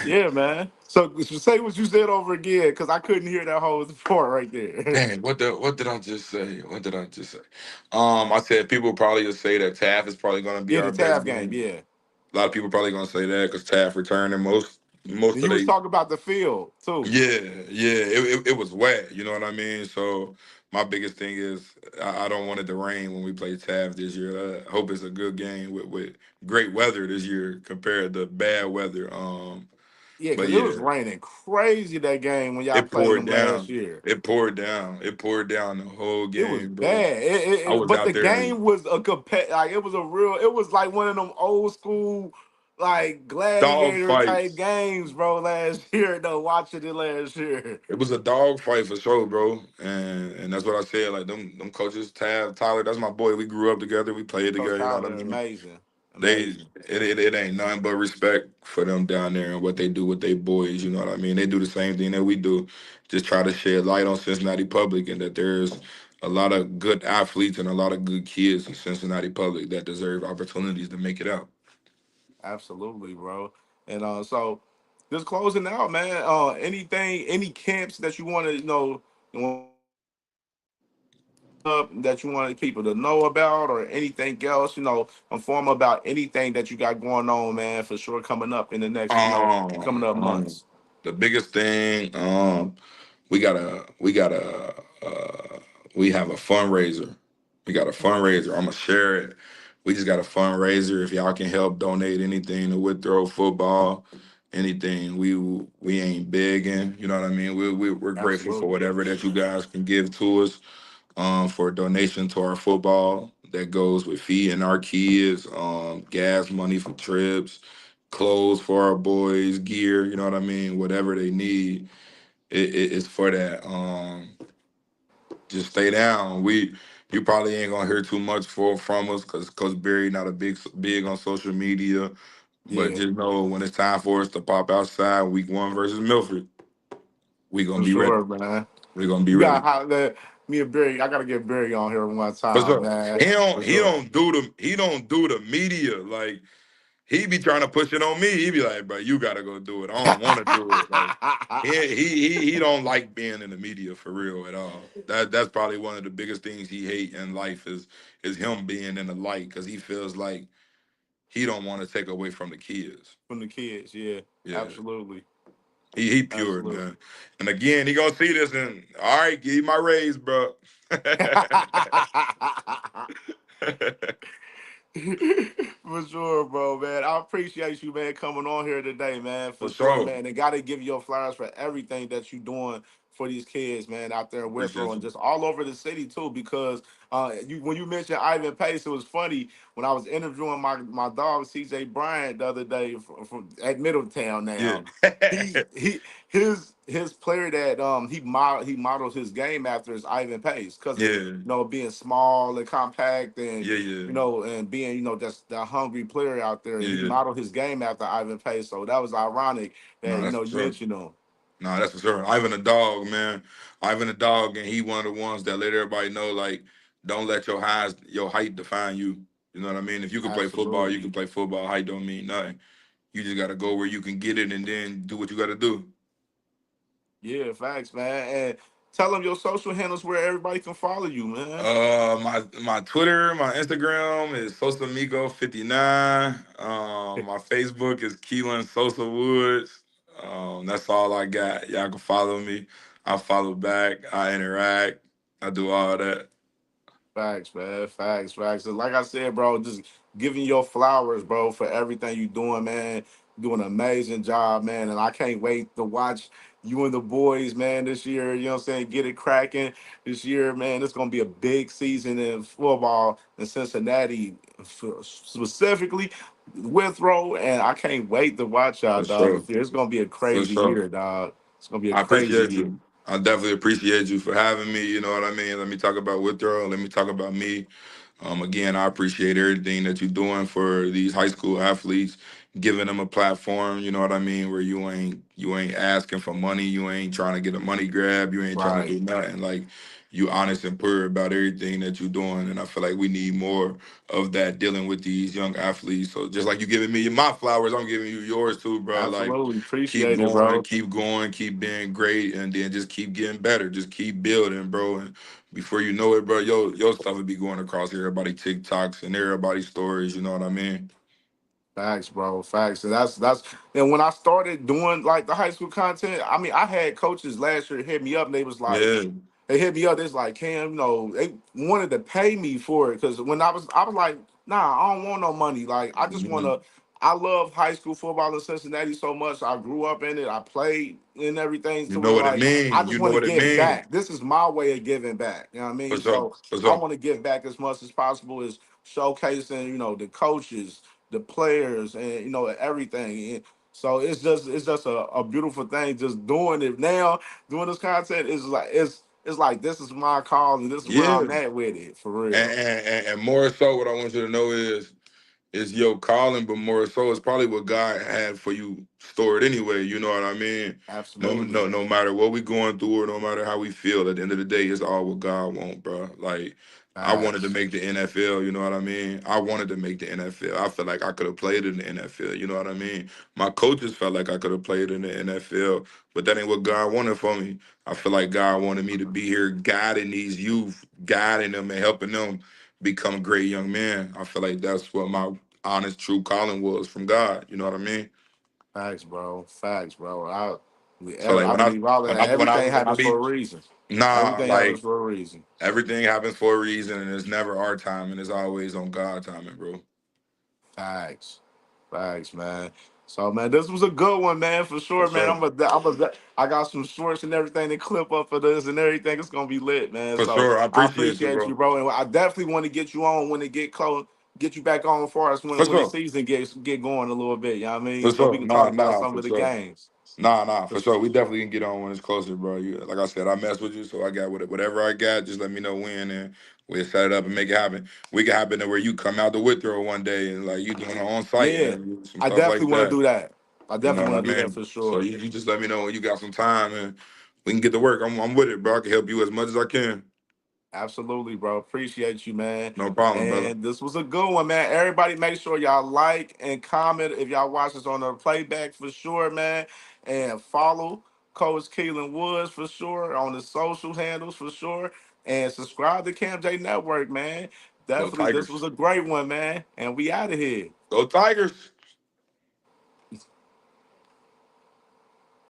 Yeah, man. So say what you said over again, because I couldn't hear that whole part right there. Dang, what did I just say? What did I just say? I said people probably will say that Taft is probably gonna be Yeah, our the best tab game. game. Yeah, A lot of people probably gonna say that because Taft returning most and of you was they. talking about the field too. Yeah. It was wet. You know what I mean? So my biggest thing is I don't want it to rain when we play Tav this year. I hope it's a good game with great weather this year compared to bad weather. Yeah, But because it was yeah, raining crazy that game when y'all it played poured them last down. year. It poured down. It poured down the whole It was game, bro. bad. I was But the out there. game was a like it was a real. It was like one of them old school. like Dog gladiator type fights. games, bro. Last year, though, watching it last year. It was a dog fight for sure, bro. And that's what I said. Like them coaches, Tab, Tyler, that's my boy. We grew up together. We played Coach together. You know what I Tyler, mean? amazing, They amazing. it ain't nothing but respect for them down there and what they do with their boys. You know what I mean? They do the same thing that we do. Just try to shed light on Cincinnati Public and that there's a lot of good athletes and a lot of good kids in Cincinnati Public that deserve opportunities to make it out. Absolutely, bro. And so just closing out, man. Anything, any camps that you want to, coming up that you want people to know about, or anything else, inform about anything that you got going on, man, for sure coming up in the next, coming up Um, months. the biggest thing, we got a we have a fundraiser. We got a fundraiser. I'm gonna share it. We just got a fundraiser. If y'all can help donate anything to Withrow football, anything, we ain't begging. You know what I mean? We're grateful for Absolutely. whatever that you guys can give to us. For a donation to our football that goes with feeding our kids, gas money for trips, clothes for our boys, gear. You know what I mean? Whatever they need, it's for that. Just stay down. You probably ain't gonna hear too much from us because Coach Barry not a big on social media. But Yeah, just know when it's time for us to pop outside, week 1 versus Milford, we gonna for be ready. sure, man. We gonna be You got ready. to holler me and Barry. I got to get Barry on here one For time, sure. man. He don't For he sure. don't do the he don't do the media like he be trying to push it on me. He be like, bro, you gotta go do it. I don't want to do it. Like he don't like being in the media for real at all. That's probably one of the biggest things he hate in life is him being in the light because he feels like he don't want to take away from the kids. From the kids, yeah, Yeah. absolutely, He pure, absolutely. man. And again, he gonna see this and all right, give you my raise, bro. For sure, bro, man. I appreciate you, man, coming on here today, man. For For sure, sure. man. And got to give you your flowers for everything that you doing for these kids, man, out there in Withrow Appreciate and you. just all over the city too. Because you when you mentioned Ivan Pace, it was funny when I was interviewing my dog CJ Bryant the other day from at Middletown. Yeah. Now, his player that he models his game after is Ivan Pace because of Yeah. being small and compact and Yeah, yeah. and being, just that hungry player out there. And Yeah, he yeah. modeled his game after Ivan Pace. So that was ironic No, that, that's for you sure. mentioned him. No, that's for sure. Ivan the dog, man. Ivan the dog, and he one of the ones that let everybody know, like, don't let your height define you. You know what I mean? If you can play football, you can Absolutely. play football. Height don't mean nothing. You just gotta go where you can get it and then do what you gotta do. Yeah, facts, man. And tell them your social handles where everybody can follow you, man. My Twitter, my Instagram is Sosamigo59. My Facebook is Keelan Sosa Woods. That's all I got. Y'all can follow me. I follow back. I interact. I do all that. Facts, man. Facts, facts. And like I said, bro, just giving your flowers, bro, for everything you doing, man. Doing an amazing job, man. And I can't wait to watch you and the boys, man, this year. You know what I'm saying? Get it cracking this year, man. It's gonna be a big season in football in Cincinnati, specifically Withrow. And I can't wait to watch y'all, For dog, sure. this year. It's gonna be a For crazy sure. year, dog. It's gonna be a I crazy appreciate year. you. I definitely appreciate you for having me. You know what I mean? Let me talk about Withrow. Let me talk about me. Again, I appreciate everything that you're doing for these high school athletes, giving them a platform. You know what I mean? Where you ain't asking for money. You ain't trying to get a money grab. You ain't trying to Right. do nothing. Like you honest and pure about everything that you're doing. And I feel like we need more of that dealing with these young athletes. So just like you giving me my flowers, I'm giving you yours too, bro. Like Absolutely. Appreciate it, bro. keep going, keep being great, and then just keep getting better. Just keep building, bro. And before you know it, bro, your stuff will be going across everybody TikToks and everybody's stories. You know what I mean? Facts, bro. Facts. And that's and when I started doing like the high school content, I mean, I had coaches last year hit me up and they was like, Yeah. they hit me up. They was like, Cam, they wanted to pay me for it because when I was like, nah, I don't want no money. Like, I just want Mhm. to. I love high school football in Cincinnati so much. I grew up in it. I played in everything. You So know we're what it like, I mean. just You know want to what it give mean. back. This is my way of giving back. You know what I For mean? sure. So For I sure. want to give back as much as possible as showcasing, the coaches. the players, and everything. And so it's just a beautiful thing. Just doing it now, doing this content is like it's like this is my call and this is where Yeah. I'm at with it for And, real. and, and and more so, what I want you to know is your calling, but more so, it's probably what God had for you stored anyway. You know what I mean? Absolutely. No matter what we going through, or no matter how we feel, at the end of the day, it's all what God want, bro. Like I wanted to Facts. make the NFL. You know what I mean? I wanted to make the NFL. I feel like I could have played in the NFL. You know what I mean? My coaches felt like I could have played in the NFL, but that ain't what God wanted for me. I feel like God wanted me to be here guiding these youth, guiding them and helping them become great young men. I feel like that's what my honest, true calling was from God. You know what I mean? Facts, bro. Facts, bro. So like I believe all of that. Everything when I happens for be a reason. nah, Everything happens like for a reason. So everything happens for a reason, and it's never our time, and it's always on God timing, bro. facts. Facts, man. So man, this was a good one, man, for For sure, man. sure, I got some shorts and everything to clip up for this and everything. It's gonna be lit, man. for So sure. I I appreciate you, appreciate you, bro. bro. And I definitely want to get you on when it get close, get you back on for us For when the sure, season get going a little bit. You know what I mean? for So we sure. can talk Nah, about nah, some for of the sure. games. Nah, for sure. We definitely can get on when it's closer, bro. You, like I said, I mess with you, so I got whatever I got. Just let me know when, and we'll set it up and make it happen. We can happen to where you come out the Withrow one day and like you doing an on-site Yeah, interview, some I stuff definitely like want to that. do that. I You know definitely what want I to do that mean? for So sure. you just let me know when you got some time and we can get to work. I'm with it, bro. I can help you as much as I can. Absolutely, bro. Appreciate you, man. No problem, brother. And this was a good one, man. Everybody, make sure y'all like and comment if y'all watch this on the playback for sure, man. And follow Coach Keilan Woods for sure on the social handles for sure. And subscribe to CamJNetwork, man. Go Definitely, this was Tigers. a great one, man. And we out of here. Go Tigers.